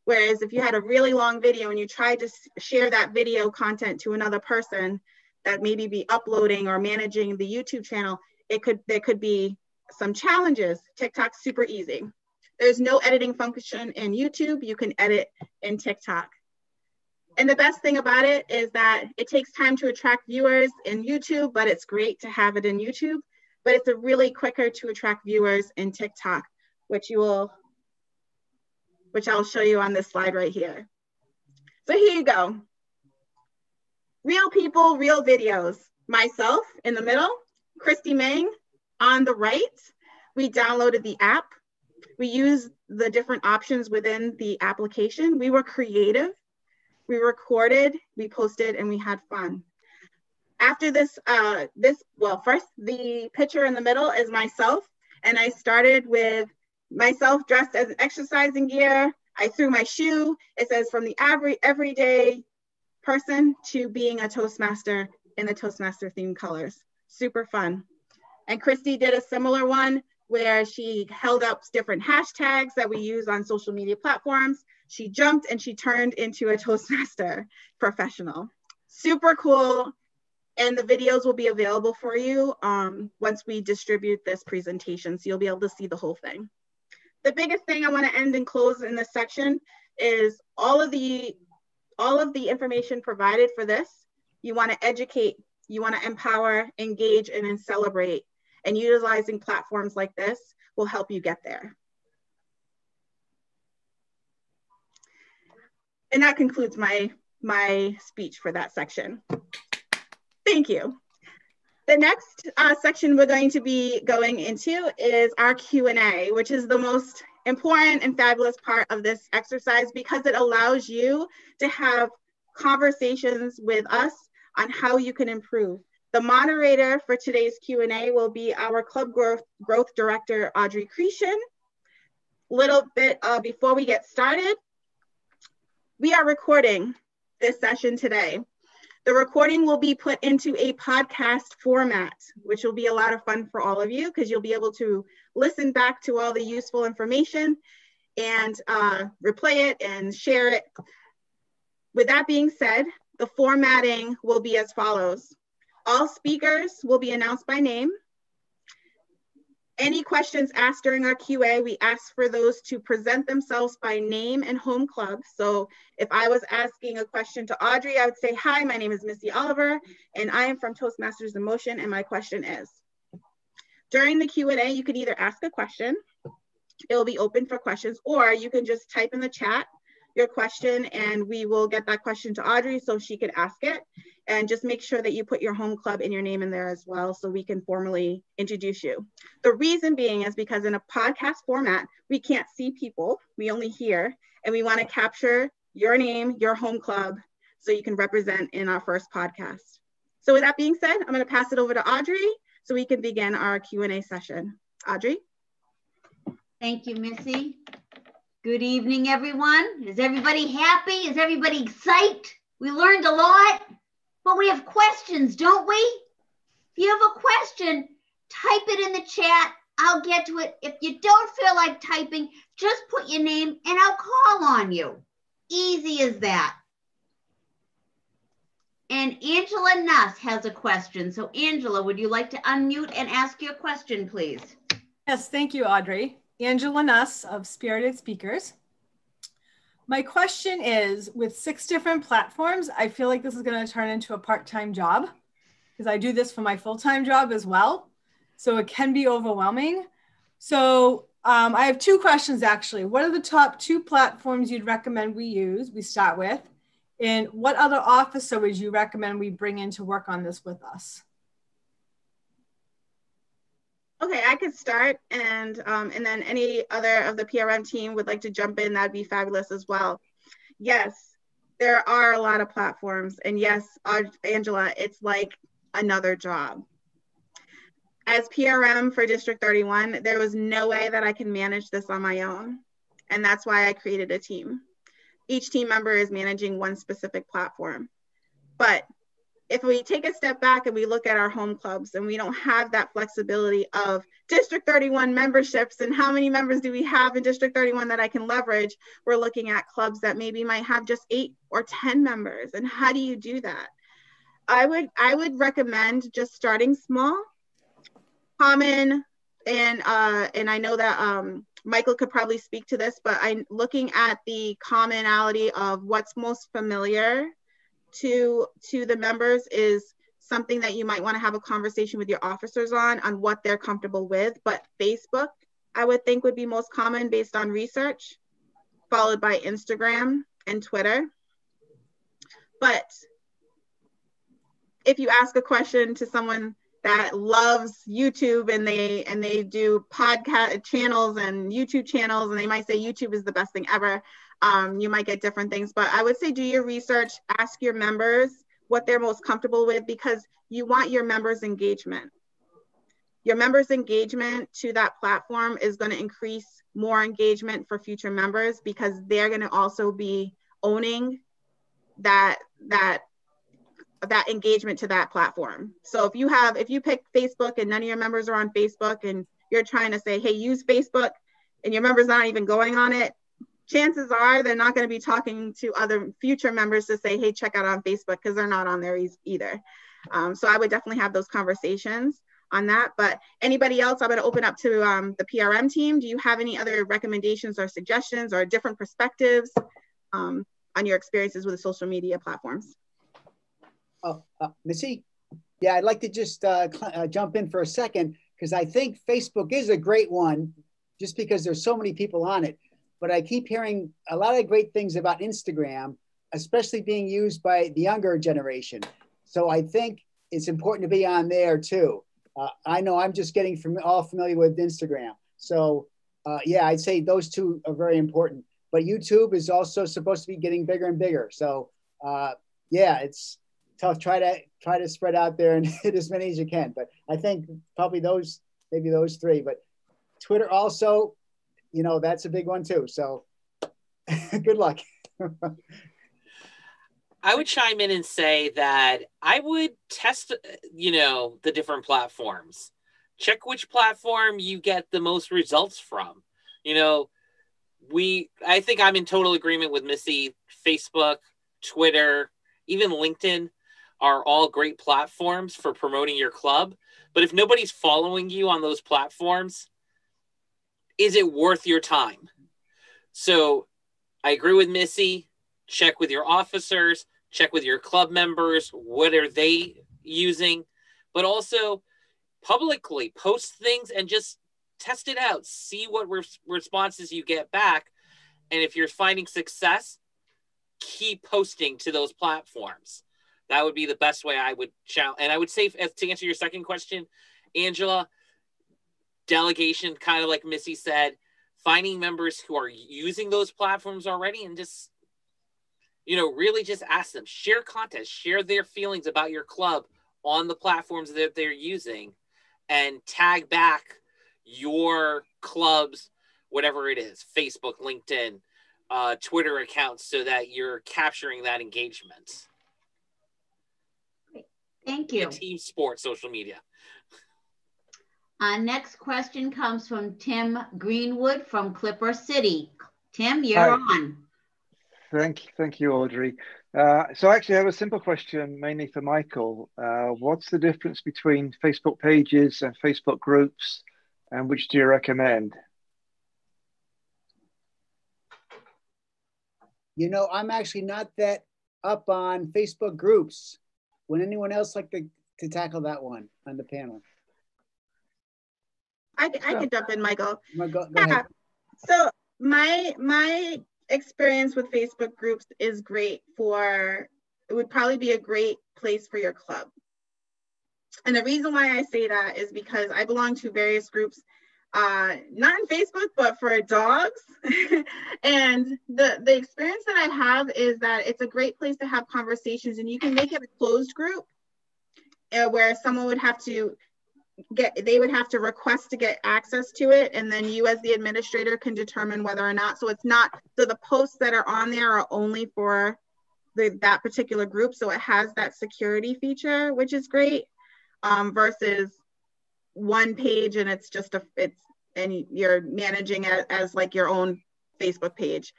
Whereas if you had a really long video and you tried to share that video content to another person that maybe be uploading or managing the YouTube channel, there could be some challenges. TikTok's super easy. There's no editing function in YouTube. You can edit in TikTok. And the best thing about it is that it takes time to attract viewers in YouTube, but it's great to have it in YouTube. But it's a really quicker to attract viewers in TikTok, which I'll show you on this slide right here. So here you go. Real people, real videos. Myself in the middle, Christy Meng on the right. We downloaded the app. We used the different options within the application. We were creative. We recorded, we posted, and we had fun. After this, first the picture in the middle is myself, and I started with myself dressed as an exercising gear, I threw my shoe. It says from the everyday person to being a Toastmaster in the Toastmaster themed colors. Super fun. And Christy did a similar one where she held up different hashtags that we use on social media platforms. She jumped and she turned into a Toastmaster professional. Super cool. And the videos will be available for you once we distribute this presentation. So you'll be able to see the whole thing. The biggest thing I want to end and close in this section is all of the information provided for this. You want to educate, you want to empower, engage, and then celebrate. And utilizing platforms like this will help you get there. And that concludes my speech for that section. Thank you. The next section we're going to be going into is our Q&A, which is the most important and fabulous part of this exercise because it allows you to have conversations with us on how you can improve. The moderator for today's Q&A will be our Club Growth Director, Audrey Cretion. Little bit before we get started, we are recording this session today. The recording will be put into a podcast format, which will be a lot of fun for all of you because you'll be able to listen back to all the useful information and replay it and share it. With that being said, the formatting will be as follows. All speakers will be announced by name. Any questions asked during our QA, we ask for those to present themselves by name and home club. So if I was asking a question to Audrey, I would say, hi, my name is Missy Oliver, and I am from Toastmasters in Motion, and my question is. During the Q&A, you can either ask a question, it will be open for questions, or you can just type in the chat your question and we will get that question to Audrey so she could ask it. And just make sure that you put your home club and your name in there as well so we can formally introduce you. The reason being is because in a podcast format, we can't see people, we only hear, and we want to capture your name, your home club, so you can represent in our first podcast. So with that being said, I'm going to pass it over to Audrey so we can begin our Q&A session. Audrey? Thank you, Missy. Good evening, everyone. Is everybody happy? Is everybody excited? We learned a lot, but we have questions, don't we? If you have a question, type it in the chat. I'll get to it. If you don't feel like typing, just put your name and I'll call on you. Easy as that. And Angela Nuss has a question. So Angela, would you like to unmute and ask your question, please? Yes, thank you, Audrey. Angela Nuss of Spirited Speakers. My question is, with 6 different platforms, I feel like this is going to turn into a part-time job because I do this for my full-time job as well. So it can be overwhelming. So I have 2 questions, actually. What are the top 2 platforms you'd recommend we start with? And what other officer would you recommend we bring in to work on this with us? Okay, I could start, and then any other of the PRM team would like to jump in, that'd be fabulous as well. Yes, there are a lot of platforms, and yes, Angela, it's like another job. As PRM for District 31, there was no way that I can manage this on my own, and that's why I created a team. Each team member is managing one specific platform, but if we take a step back and we look at our home clubs and we don't have that flexibility of District 31 memberships and how many members do we have in District 31 that I can leverage, we're looking at clubs that maybe might have just 8 or 10 members. And how do you do that? I would recommend just starting small, common, and I know that Michael could probably speak to this, but I'm looking at the commonality of what's most familiar to the members is something that you might want to have a conversation with your officers on what they're comfortable with. But Facebook, I would think, would be most common based on research, followed by Instagram and Twitter. But if you ask a question to someone that loves YouTube and they do podcast channels and YouTube channels, and they might say YouTube is the best thing ever, you might get different things. But I would say do your research, ask your members what they're most comfortable with, because you want your members' engagement. your members' engagement to that platform is going to increase more engagement for future members, because they're going to also be owning that engagement to that platform. So if you pick Facebook and none of your members are on Facebook, and you're trying to say, hey, use Facebook, and your members aren't even going on it, chances are they're not going to be talking to other future members to say, hey, check out on Facebook, because they're not on there either. So I would definitely have those conversations on that. But anybody else, I'm going to open up to the PRM team. Do you have any other recommendations or suggestions or different perspectives on your experiences with the social media platforms? Oh, Missy, yeah, I'd like to just jump in for a second, because I think Facebook is a great one, just because there's so many people on it. But I keep hearing a lot of great things about Instagram, especially being used by the younger generation. So I think it's important to be on there too. I know I'm just getting all familiar with Instagram. So yeah, I'd say those two are very important. But YouTube is also supposed to be getting bigger and bigger. So yeah, it's tough. Try to spread out there and hit as many as you can. But I think probably maybe those three. But Twitter also, you know, that's a big one too. So good luck. I would chime in and say that I would test, the different platforms. Check which platform you get the most results from. I think I'm in total agreement with Missy. Facebook, Twitter, even LinkedIn are all great platforms for promoting your club. But if nobody's following you on those platforms, is it worth your time? So I agree with Missy. Check with your officers, check with your club members. What are they using? But also publicly post things and just test it out. See what responses you get back. And if you're finding success, keep posting to those platforms. That would be the best way I would challenge. And I would say, to answer your second question, Angela, delegation, kind of like Missy said, finding members who are using those platforms already and just, really just ask them, share content, share their feelings about your club on the platforms that they're using, and tag back your club's, whatever it is, Facebook, LinkedIn, Twitter accounts, so that you're capturing that engagement. Thank you. Team sport social media. Next question comes from Tim Greenwood from Clipper City. Tim, you're on. Thank you, Audrey. So actually I have a simple question, mainly for Michael. What's the difference between Facebook pages and Facebook groups, and which do you recommend? I'm actually not that up on Facebook groups. Would anyone else like to tackle that one on the panel? I can jump in, Michael. Go ahead. So my experience with Facebook groups is great it would probably be a great place for your club. And the reason why I say that is because I belong to various groups, not in Facebook, but for dogs. And the experience that I have is that it's a great place to have conversations, and you can make it a closed group where someone would have to request to get access to it, and then you as the administrator can determine whether or not. So the posts that are on there are only for that particular group, so it has that security feature, which is great, versus one page and and you're managing it as like your own Facebook page.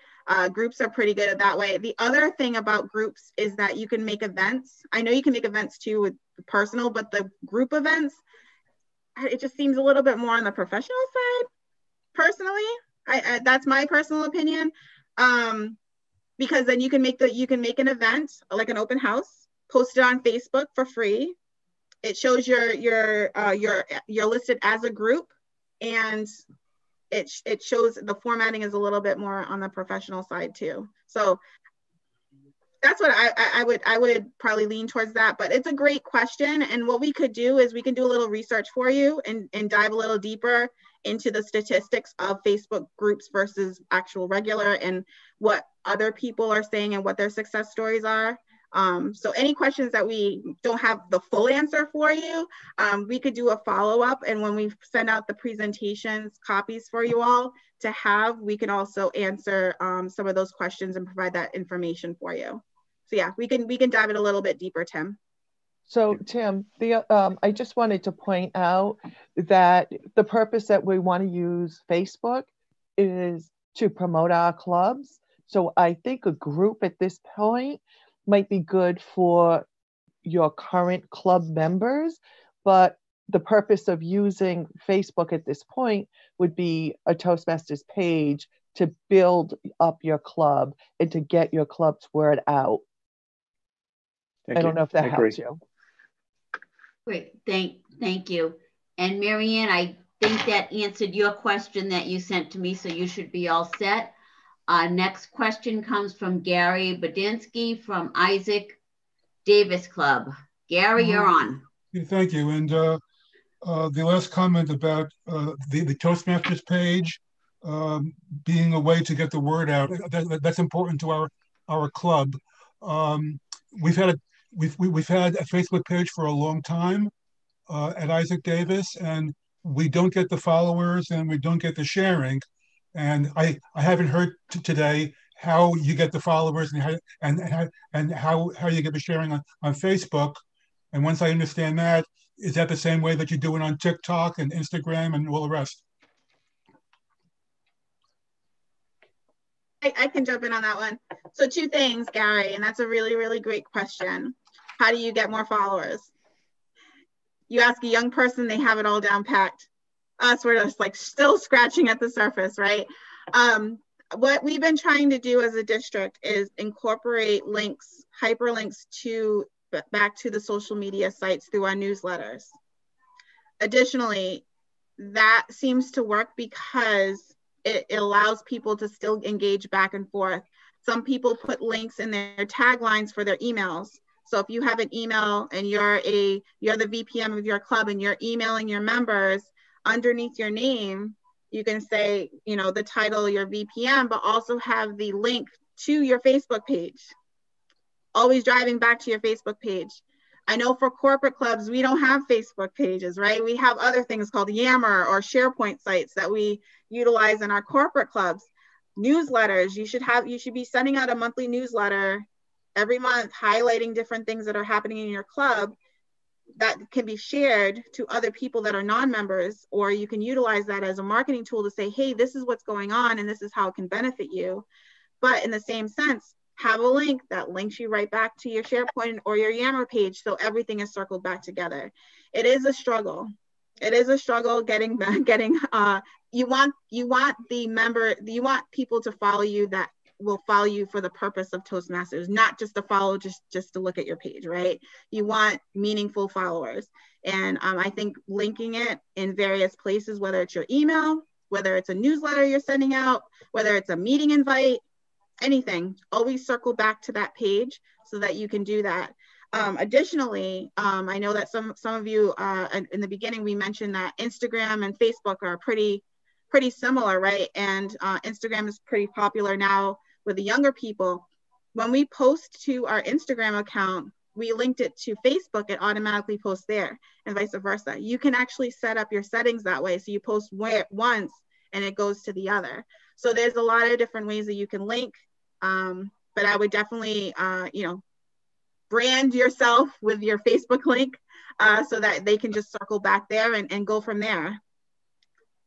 Groups are pretty good at that way. The other thing about groups is that you can make events. I know you can make events too with personal, but the group events, it just seems a little bit more on the professional side, personally. That's my personal opinion. Because then you can make an event, like an open house, post it on Facebook for free. It shows you're listed as a group, and it shows the formatting is a little bit more on the professional side too. So that's what I would probably lean towards that. But it's a great question. And what we could do is we can do a little research for you and dive a little deeper into the statistics of Facebook groups versus actual regular, and what other people are saying and what their success stories are. So any questions that we don't have the full answer for you, we could do a follow-up. And when we send out the presentations, copies for you all to have, we can also answer some of those questions and provide that information for you. So yeah, we can dive in a little bit deeper, Tim. So Tim, I just wanted to point out that the purpose that we want to use Facebook is to promote our clubs. So I think a group at this point might be good for your current club members, but the purpose of using Facebook at this point would be a Toastmasters page to build up your club and to get your club's word out. I don't know if that helps you. Great, thank you. And Marianne, I think that answered your question that you sent to me, so you should be all set. Next question comes from Gary Badinsky from Isaac Davis Club. Gary, you're on. Thank you. And the last comment about the Toastmasters page being a way to get the word out, that's important to our club. We've had a Facebook page for a long time at Isaac Davis, and we don't get the followers and we don't get the sharing. And I haven't heard today how you get the followers and how you get the sharing on Facebook. And once I understand that, is that the same way that you do it on TikTok and Instagram and all the rest? I can jump in on that one. So 2 things, Gary, and that's a really, really great question. How do you get more followers? You ask a young person, they have it all down packed. Us, we're just like still scratching at the surface, right? What we've been trying to do as a district is incorporate links, hyperlinks back to the social media sites through our newsletters. Additionally, that seems to work because it allows people to still engage back and forth. Some people put links in their taglines for their emails. So if you have an email and you're the VPM of your club and you're emailing your members, underneath your name, you can say, the title, your VPM, but also have the link to your Facebook page. Always driving back to your Facebook page. I know for corporate clubs, we don't have Facebook pages, right? We have other things called Yammer or SharePoint sites that we utilize in our corporate clubs. Newsletters, you should be sending out a monthly newsletter every month, highlighting different things that are happening in your club that can be shared to other people that are non-members, or you can utilize that as a marketing tool to say, hey, this is what's going on and this is how it can benefit you. But in the same sense, have a link that links you right back to your SharePoint or your Yammer page, so everything is circled back together. It is a struggle. It is a struggle getting you want people to follow you that will follow you for the purpose of Toastmasters, not just to follow, just to look at your page, right? You want meaningful followers. And I think linking it in various places, whether it's your email, whether it's a newsletter you're sending out, whether it's a meeting invite, anything, always circle back to that page so that you can do that. Additionally, I know that some of you in the beginning, we mentioned that Instagram and Facebook are pretty similar, right? And Instagram is pretty popular now with the younger people. When we post to our Instagram account, we linked it to Facebook, it automatically posts there, and vice versa. You can actually set up your settings that way. So you post once and it goes to the other. So there's a lot of different ways that you can link, but I would definitely, brand yourself with your Facebook link so that they can just circle back there and go from there.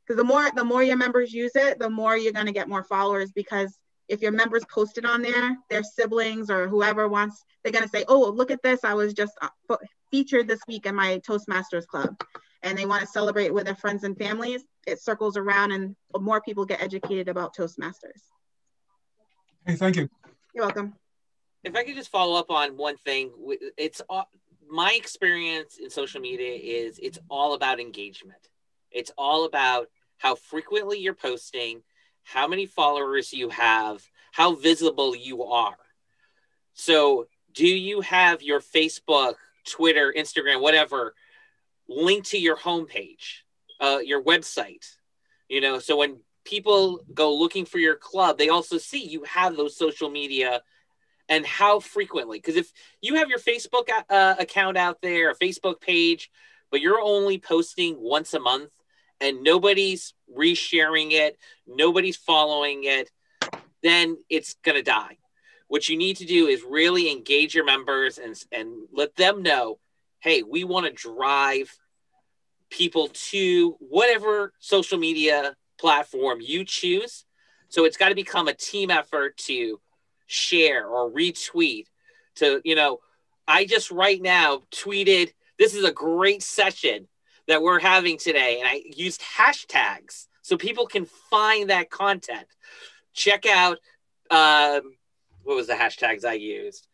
Because the more your members use it, the more you're going to get more followers, because if your members post it on there, their siblings or whoever wants, they're going to say, oh, look at this. I was just featured this week in my Toastmasters club, and they want to celebrate with their friends and families. It circles around and more people get educated about Toastmasters. Hey, thank you. You're welcome. If I could just follow up on one thing, it's my experience in social media is it's all about engagement. It's all about how frequently you're posting, how many followers you have, how visible you are. So do you have your Facebook, Twitter, Instagram, whatever, linked to your homepage, your website? So when people go looking for your club, they also see you have those social media and how frequently. Because if you have your Facebook account out there, a Facebook page, but you're only posting once a month and nobody's resharing it, nobody's following it, then it's going to die. What you need to do is really engage your members and let them know, hey, we want to drive people to whatever social media platform you choose. So it's got to become a team effort to share or retweet to, I just right now tweeted, this is a great session that we're having today. And I used hashtags so people can find that content. Check out, what was the hashtags I used?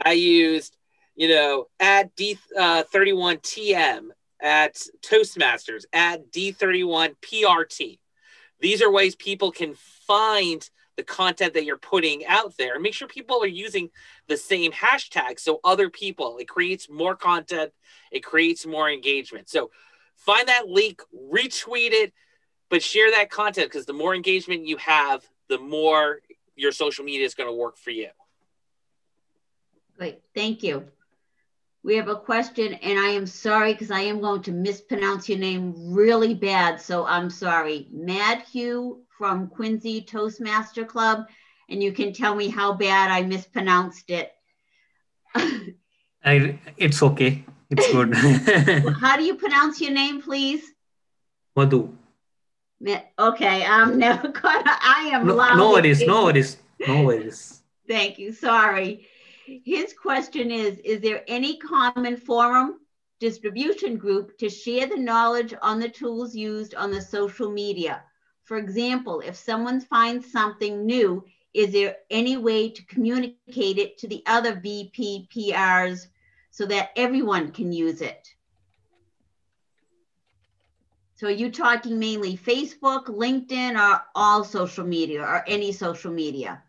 I used, at D31TM, at Toastmasters, at D31PRT. These are ways people can find the content that you're putting out there and make sure people are using the same hashtag. So other people, it creates more content, it creates more engagement. So find that link, retweet it, but share that content, because the more engagement you have, the more your social media is going to work for you. Great, thank you. We have a question, and I am sorry because I am going to mispronounce your name really bad, so I'm sorry. Mad Hugh from Quincy Toastmaster Club, and you can tell me how bad I mispronounced it. It's okay. It's good. How do you pronounce your name, please? Madhu. Okay, I'm never gonna. I am loud. No worries. No worries. No worries. Thank you. Sorry. His question is there any common forum distribution group to share the knowledge on the tools used on the social media? For example, if someone finds something new, is there any way to communicate it to the other VPPRs so that everyone can use it? So are you talking mainly Facebook, LinkedIn, or all social media, or any social media?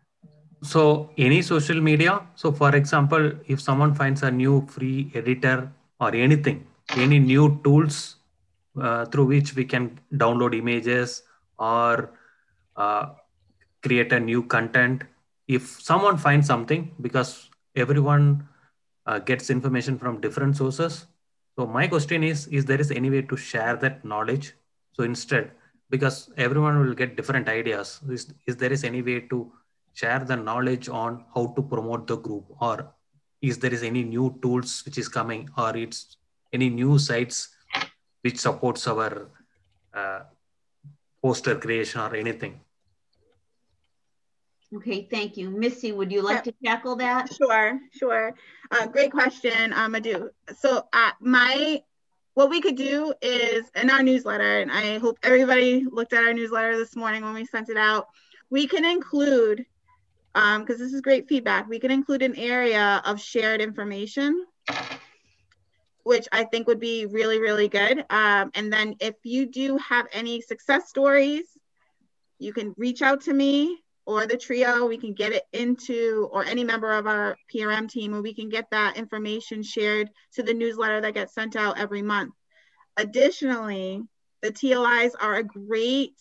So any social media. So for example, if someone finds a new free editor or anything, any new tools through which we can download images or create a new content. If someone finds something, because everyone gets information from different sources. So my question is there is any way to share that knowledge? So instead, because everyone will get different ideas, is there is any way to share the knowledge on how to promote the group, or is there is any new tools which is coming, or it's any new sites which supports our poster creation or anything? Okay, thank you. Missy, would you like to tackle that? Sure. Great question, Madhu. So what we could do is in our newsletter, and I hope everybody looked at our newsletter this morning when we sent it out, we can include, because this is great feedback, we can include an area of shared information, which I think would be really, really good. And then if you do have any success stories, you can reach out to me or the trio. We can get it into, or any member of our PRM team, and we can get that information shared to the newsletter that gets sent out every month. Additionally, the TLIs are a great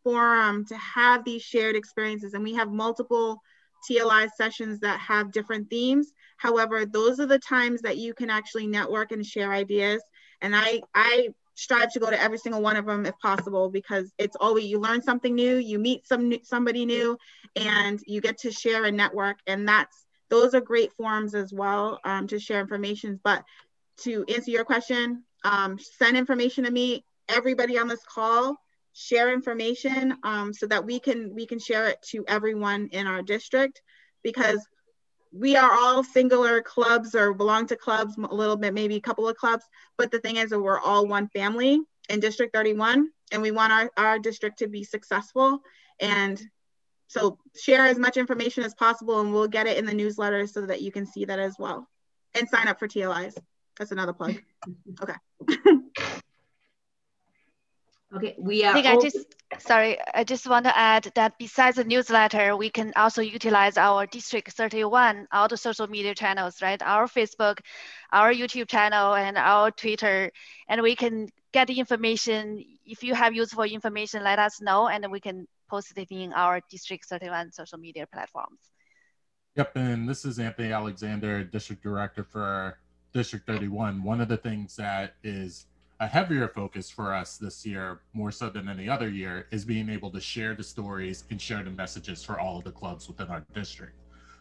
forum to have these shared experiences, and we have multiple TLI sessions that have different themes. However, those are the times that you can actually network and share ideas, and I strive to go to every single one of them if possible, because it's always, you learn something new, you meet somebody new, and you get to share and network, and those are great forums as well to share information. But to answer your question, send information to me. Everybody on this call, share information so that we can share it to everyone in our district, because we are all singular clubs or belong to clubs a little bit, maybe a couple of clubs, but the thing is that we're all one family in District 31, and we want our district to be successful. And so share as much information as possible, and we'll get it in the newsletter so that you can see that as well. And sign up for TLIs. That's another plug. Okay. Okay, we are. I just want to add that besides the newsletter, we can also utilize our District 31, all the social media channels, right? Our Facebook, our YouTube channel, and our Twitter, and we can get the information. If you have useful information, let us know, and we can post it in our District 31 social media platforms. Yep, and this is Anthony Alexander, District Director for District 31. One of the things that is a heavier focus for us this year, more so than any other year, is being able to share the stories and share the messages for all of the clubs within our district.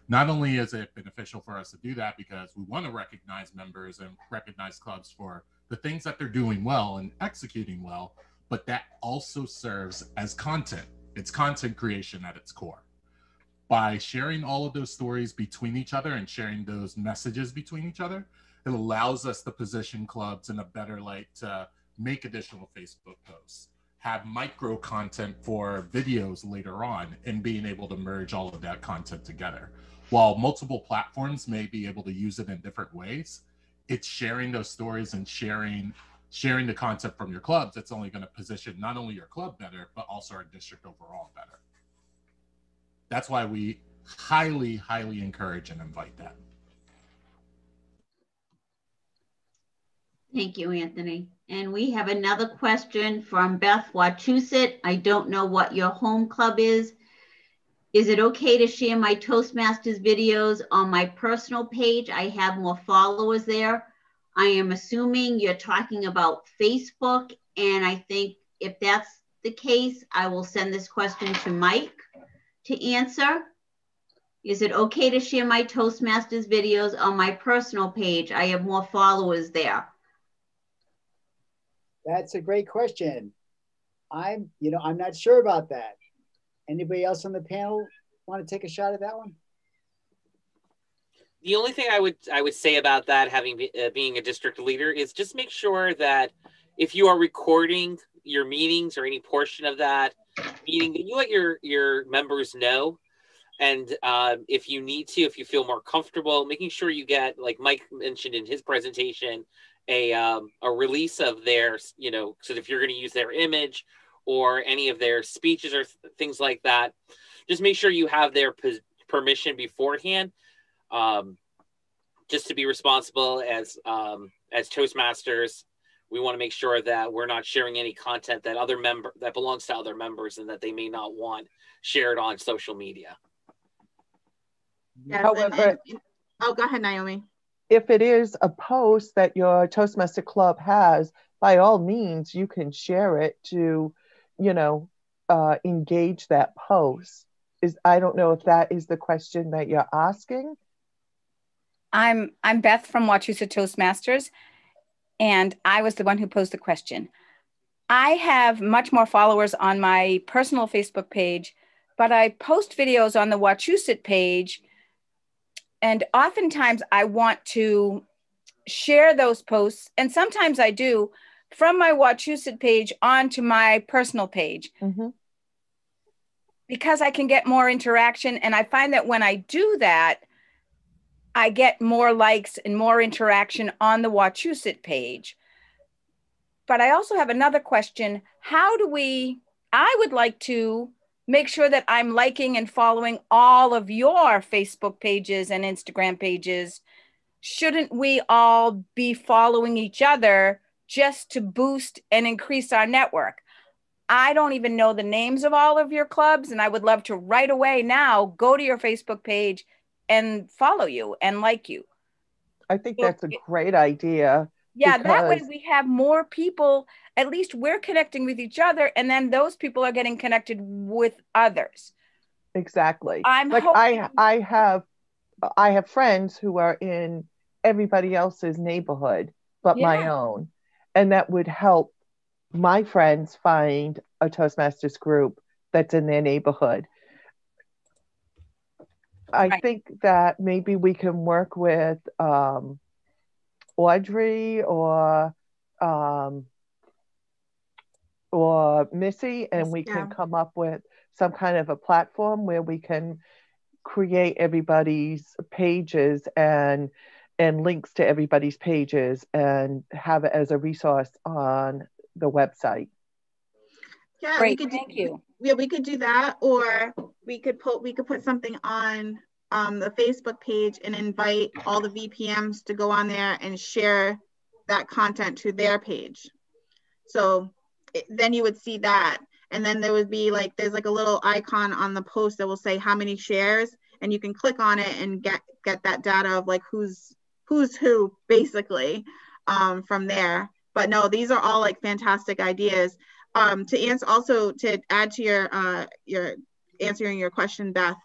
Not only is it beneficial for us to do that because we want to recognize members and recognize clubs for the things that they're doing well and executing well, but that also serves as content. It's content creation at its core. By sharing all of those stories between each other and sharing those messages between each other, it allows us to position clubs in a better light to make additional Facebook posts, have micro content for videos later on, and being able to merge all of that content together. While multiple platforms may be able to use it in different ways, it's sharing those stories and sharing the content from your clubs that's only going to position not only your club better, but also our district overall better. That's why we highly, highly encourage and invite that. Thank you, Anthony. And we have another question from Beth Wachusett. I don't know what your home club is. Is it okay to share my Toastmasters videos on my personal page? I have more followers there. I am assuming you're talking about Facebook. And I think if that's the case, I will send this question to Mike to answer. Is it okay to share my Toastmasters videos on my personal page? I have more followers there. That's a great question. I'm not sure about that. Anybody else on the panel want to take a shot at that one? The only thing I would say about that, having being a district leader, is just make sure that if you are recording your meetings or any portion of that meeting, that you let your members know. And if you need to, if you feel more comfortable, making sure you get, like Mike mentioned in his presentation, a release of their, so if you're going to use their image or any of their speeches or things like that, just make sure you have their permission beforehand. Just to be responsible as Toastmasters, we want to make sure that we're not sharing any content that belongs to other members and that they may not want shared on social media. Yes, However, oh, go ahead, Naomi. If it is a post that your Toastmaster Club has, by all means, you can share it to, engage that post. I don't know if that is the question that you're asking. I'm Beth from Wachusett Toastmasters, and I was the one who posed the question. I have much more followers on my personal Facebook page, but I post videos on the Wachusett page, and oftentimes I want to share those posts, and sometimes I do, from my Wachusett page onto my personal page. Mm-hmm. Because I can get more interaction, and I find that when I do that, I get more likes and more interaction on the Wachusett page. But I also have another question. I would like to make sure that I'm liking and following all of your Facebook pages and Instagram pages. Shouldn't we all be following each other just to boost and increase our network? I don't even know the names of all of your clubs, and I would love to right away now go to your Facebook page and follow you and like you. I think that's a great idea. Yeah, that way we have more people. At least we're connecting with each other, and then those people are getting connected with others. Exactly. I have friends who are in everybody else's neighborhood but my own, and that would help my friends find a Toastmasters group that's in their neighborhood. I think that maybe we can work with Audrey or Missy, and we can come up with some kind of a platform where we can create everybody's pages and links to everybody's pages and have it as a resource on the website. Yeah, great. Thank you. Yeah, we could do that, or we could put something on the Facebook page and invite all the VPMs to go on there and share that content to their page. So then you would see that, and then there would be there's a little icon on the post that will say how many shares, and you can click on it and get that data of like who's who basically from there. But no, these are all like fantastic ideas. To answer, also to add to your answering your question, Beth,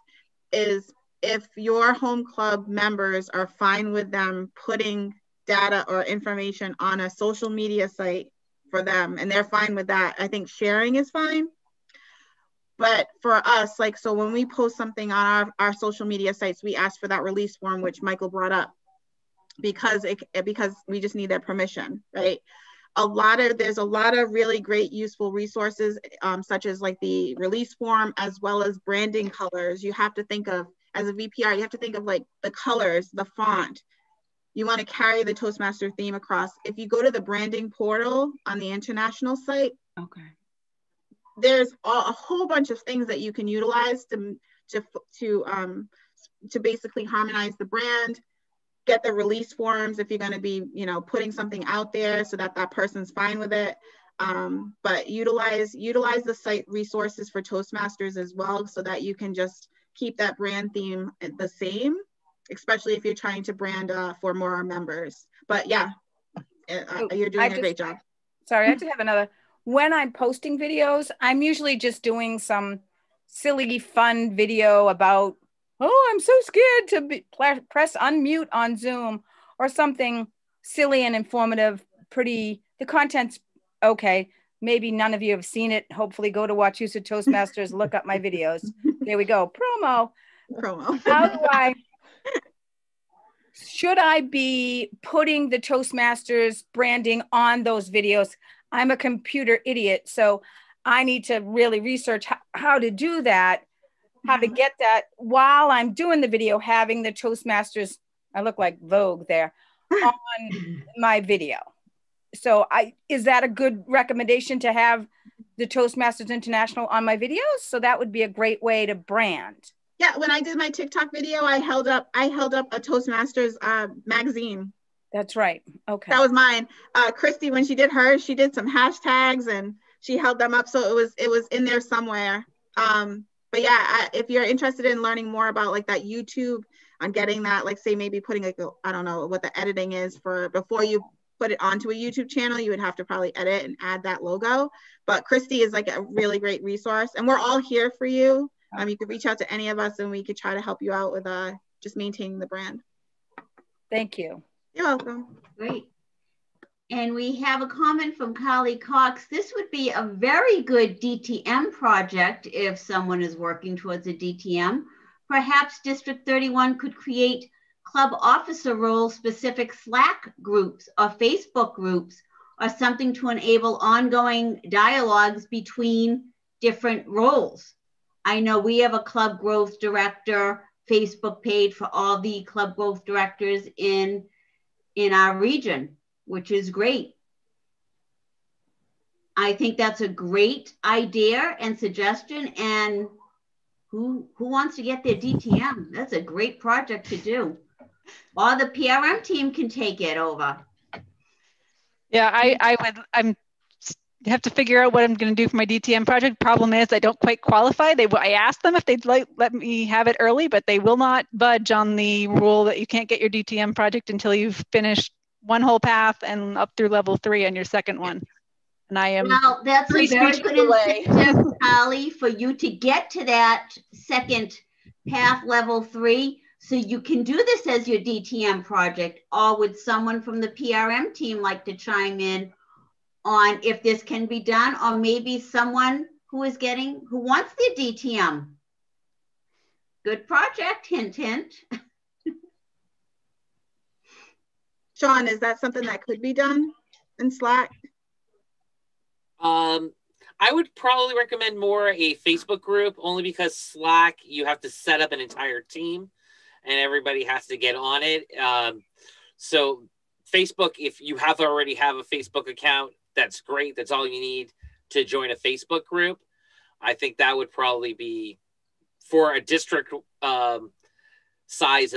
is if your home club members are fine with them putting data or information on a social media site for them and they're fine with that, I think sharing is fine. But for us, like, so when we post something on our social media sites, we ask for that release form, which Michael brought up, because we just need their permission, right? There's a lot of really great useful resources, such as like the release form, as well as branding colors. You have to think of, as a VPR, you have to think of like the colors, the font. You want to carry the Toastmaster theme across. If you go to the branding portal on the international site, okay, there's a whole bunch of things that you can utilize to basically harmonize the brand. Get the release forms if you're going to be, putting something out there so that that person's fine with it. But utilize the site resources for Toastmasters as well, so that you can just keep that brand theme the same, especially if you're trying to brand for more members. But yeah, you're doing a great job. Sorry, I just have another. When I'm posting videos, I'm usually just doing some silly, fun video about, oh, I'm so scared to press unmute on Zoom, or something silly and informative, pretty, the content's okay. Maybe none of you have seen it. Hopefully go to Wachusett Toastmasters, look up my videos. There we go, promo. Should I be putting the Toastmasters branding on those videos? I'm a computer idiot, so I need to really research how to do that. How to get that while I'm doing the video, having the Toastmasters, I look like Vogue there, on my video. So is that a good recommendation, to have the Toastmasters International on my videos? So that would be a great way to brand. Yeah, when I did my TikTok video, I held up a Toastmasters magazine. That's right. Okay. That was mine. Christy, when she did hers, she did some hashtags and she held them up. So it was in there somewhere. But yeah, if you're interested in learning more about like that YouTube, on getting that, like say maybe putting like, I don't know what the editing is for, before you put it onto a YouTube channel, you would have to probably edit and add that logo. But Christy is like a really great resource, and we're all here for you. You could reach out to any of us and we could try to help you out with just maintaining the brand. Thank you. You're welcome. Great. And we have a comment from Carly Cox. This would be a very good DTM project if someone is working towards a DTM. Perhaps District 31 could create club officer role specific Slack groups or Facebook groups, or something to enable ongoing dialogues between different roles. I know we have a club growth director Facebook page for all the club growth directors in our region, which is great. I think that's a great idea and suggestion. And who wants to get their DTM? That's a great project to do. Or the PRM team can take it over. Yeah, I'm have to figure out what I'm going to do for my DTM project. Problem is, I don't quite qualify. I asked them if they'd let me have it early, but they will not budge on the rule that you can't get your DTM project until you've finished one whole path and up through level 3 on your second one. And I am that's a very good incentive, Holly, for you to get to that second path, level 3, so you can do this as your DTM project. Or would someone from the PRM team like to chime in on if this can be done, or maybe someone who wants their DTM? Good project, hint, hint. Sean, is that something that could be done in Slack? I would probably recommend more a Facebook group, only because Slack, you have to set up an entire team and everybody has to get on it. So Facebook, if you already have a Facebook account, that's great. That's all you need to join a Facebook group. I think that would probably be, for a district size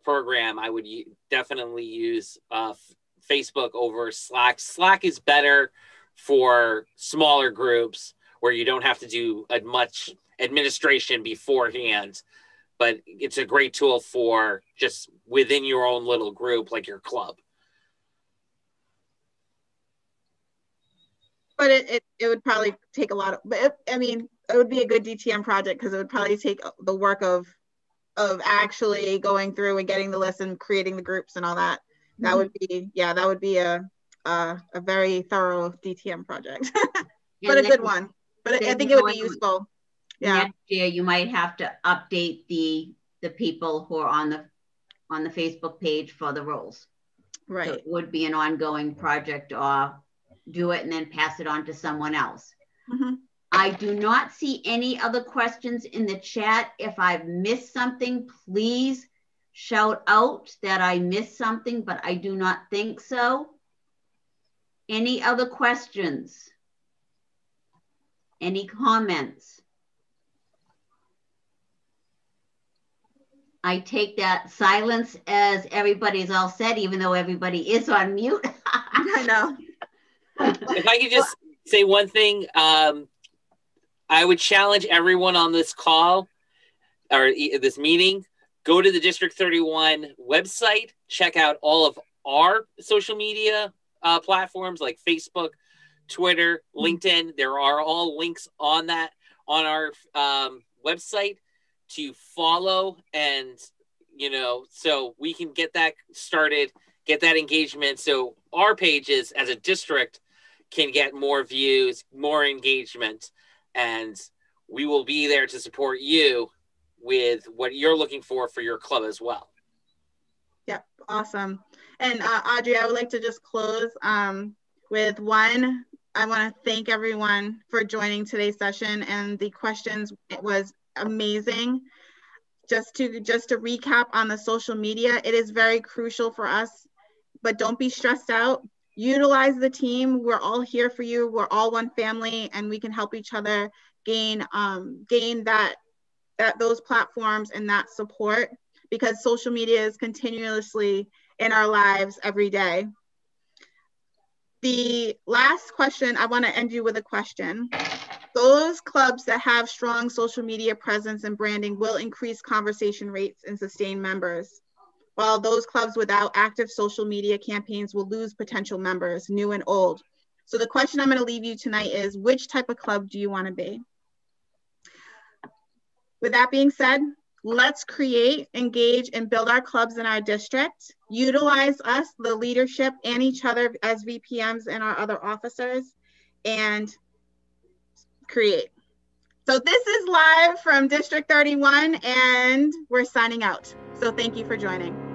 program, I would definitely use Facebook over Slack. Slack is better for smaller groups where you don't have to do much administration beforehand. but it's a great tool for just within your own little group, like your club. But it would probably take a lot of, but it would be a good DTM project because it would probably take the work of actually going through and getting the list and creating the groups and all that. That would be, that would be a very thorough DTM project, but a good one. But I think it would be useful. Yeah. Next year, you might have to update the people who are on the Facebook page for the roles. Right. So it would be an ongoing project, or do it and then pass it on to someone else. Mm-hmm. I do not see any other questions in the chat. If I've missed something, please shout out that I missed something, but I do not think so. Any other questions? Any comments? I take that silence as everybody's all set, even though everybody is on mute. I know. If I could just say one thing, I would challenge everyone on this call or this meeting, go to the District 31 website, check out all of our social media platforms like Facebook, Twitter, LinkedIn. There are all links on that on our website to follow, and so we can get that started, get that engagement, so our pages as a district can get more views, more engagement, and we will be there to support you with what you're looking for your club as well. Yep, awesome. And Audrey, I would like to just close with one. I want to thank everyone for joining today's session, and the questions, it was amazing. Just to recap on the social media, it is very crucial for us, but don't be stressed out. Utilize the team. We're all here for you. We're all one family, and we can help each other gain those platforms and that support, because social media is continuously in our lives every day. The last question, I want to end you with a question. Those clubs that have strong social media presence and branding will increase conversation rates and sustain members, while those clubs without active social media campaigns will lose potential members, new and old. So the question I'm going to leave you tonight is, which type of club do you want to be? With that being said, let's create, engage, and build our clubs in our district. Utilize us, the leadership, and each other as VPMs and our other officers, and create. So this is live from District 31, and we're signing out. So thank you for joining.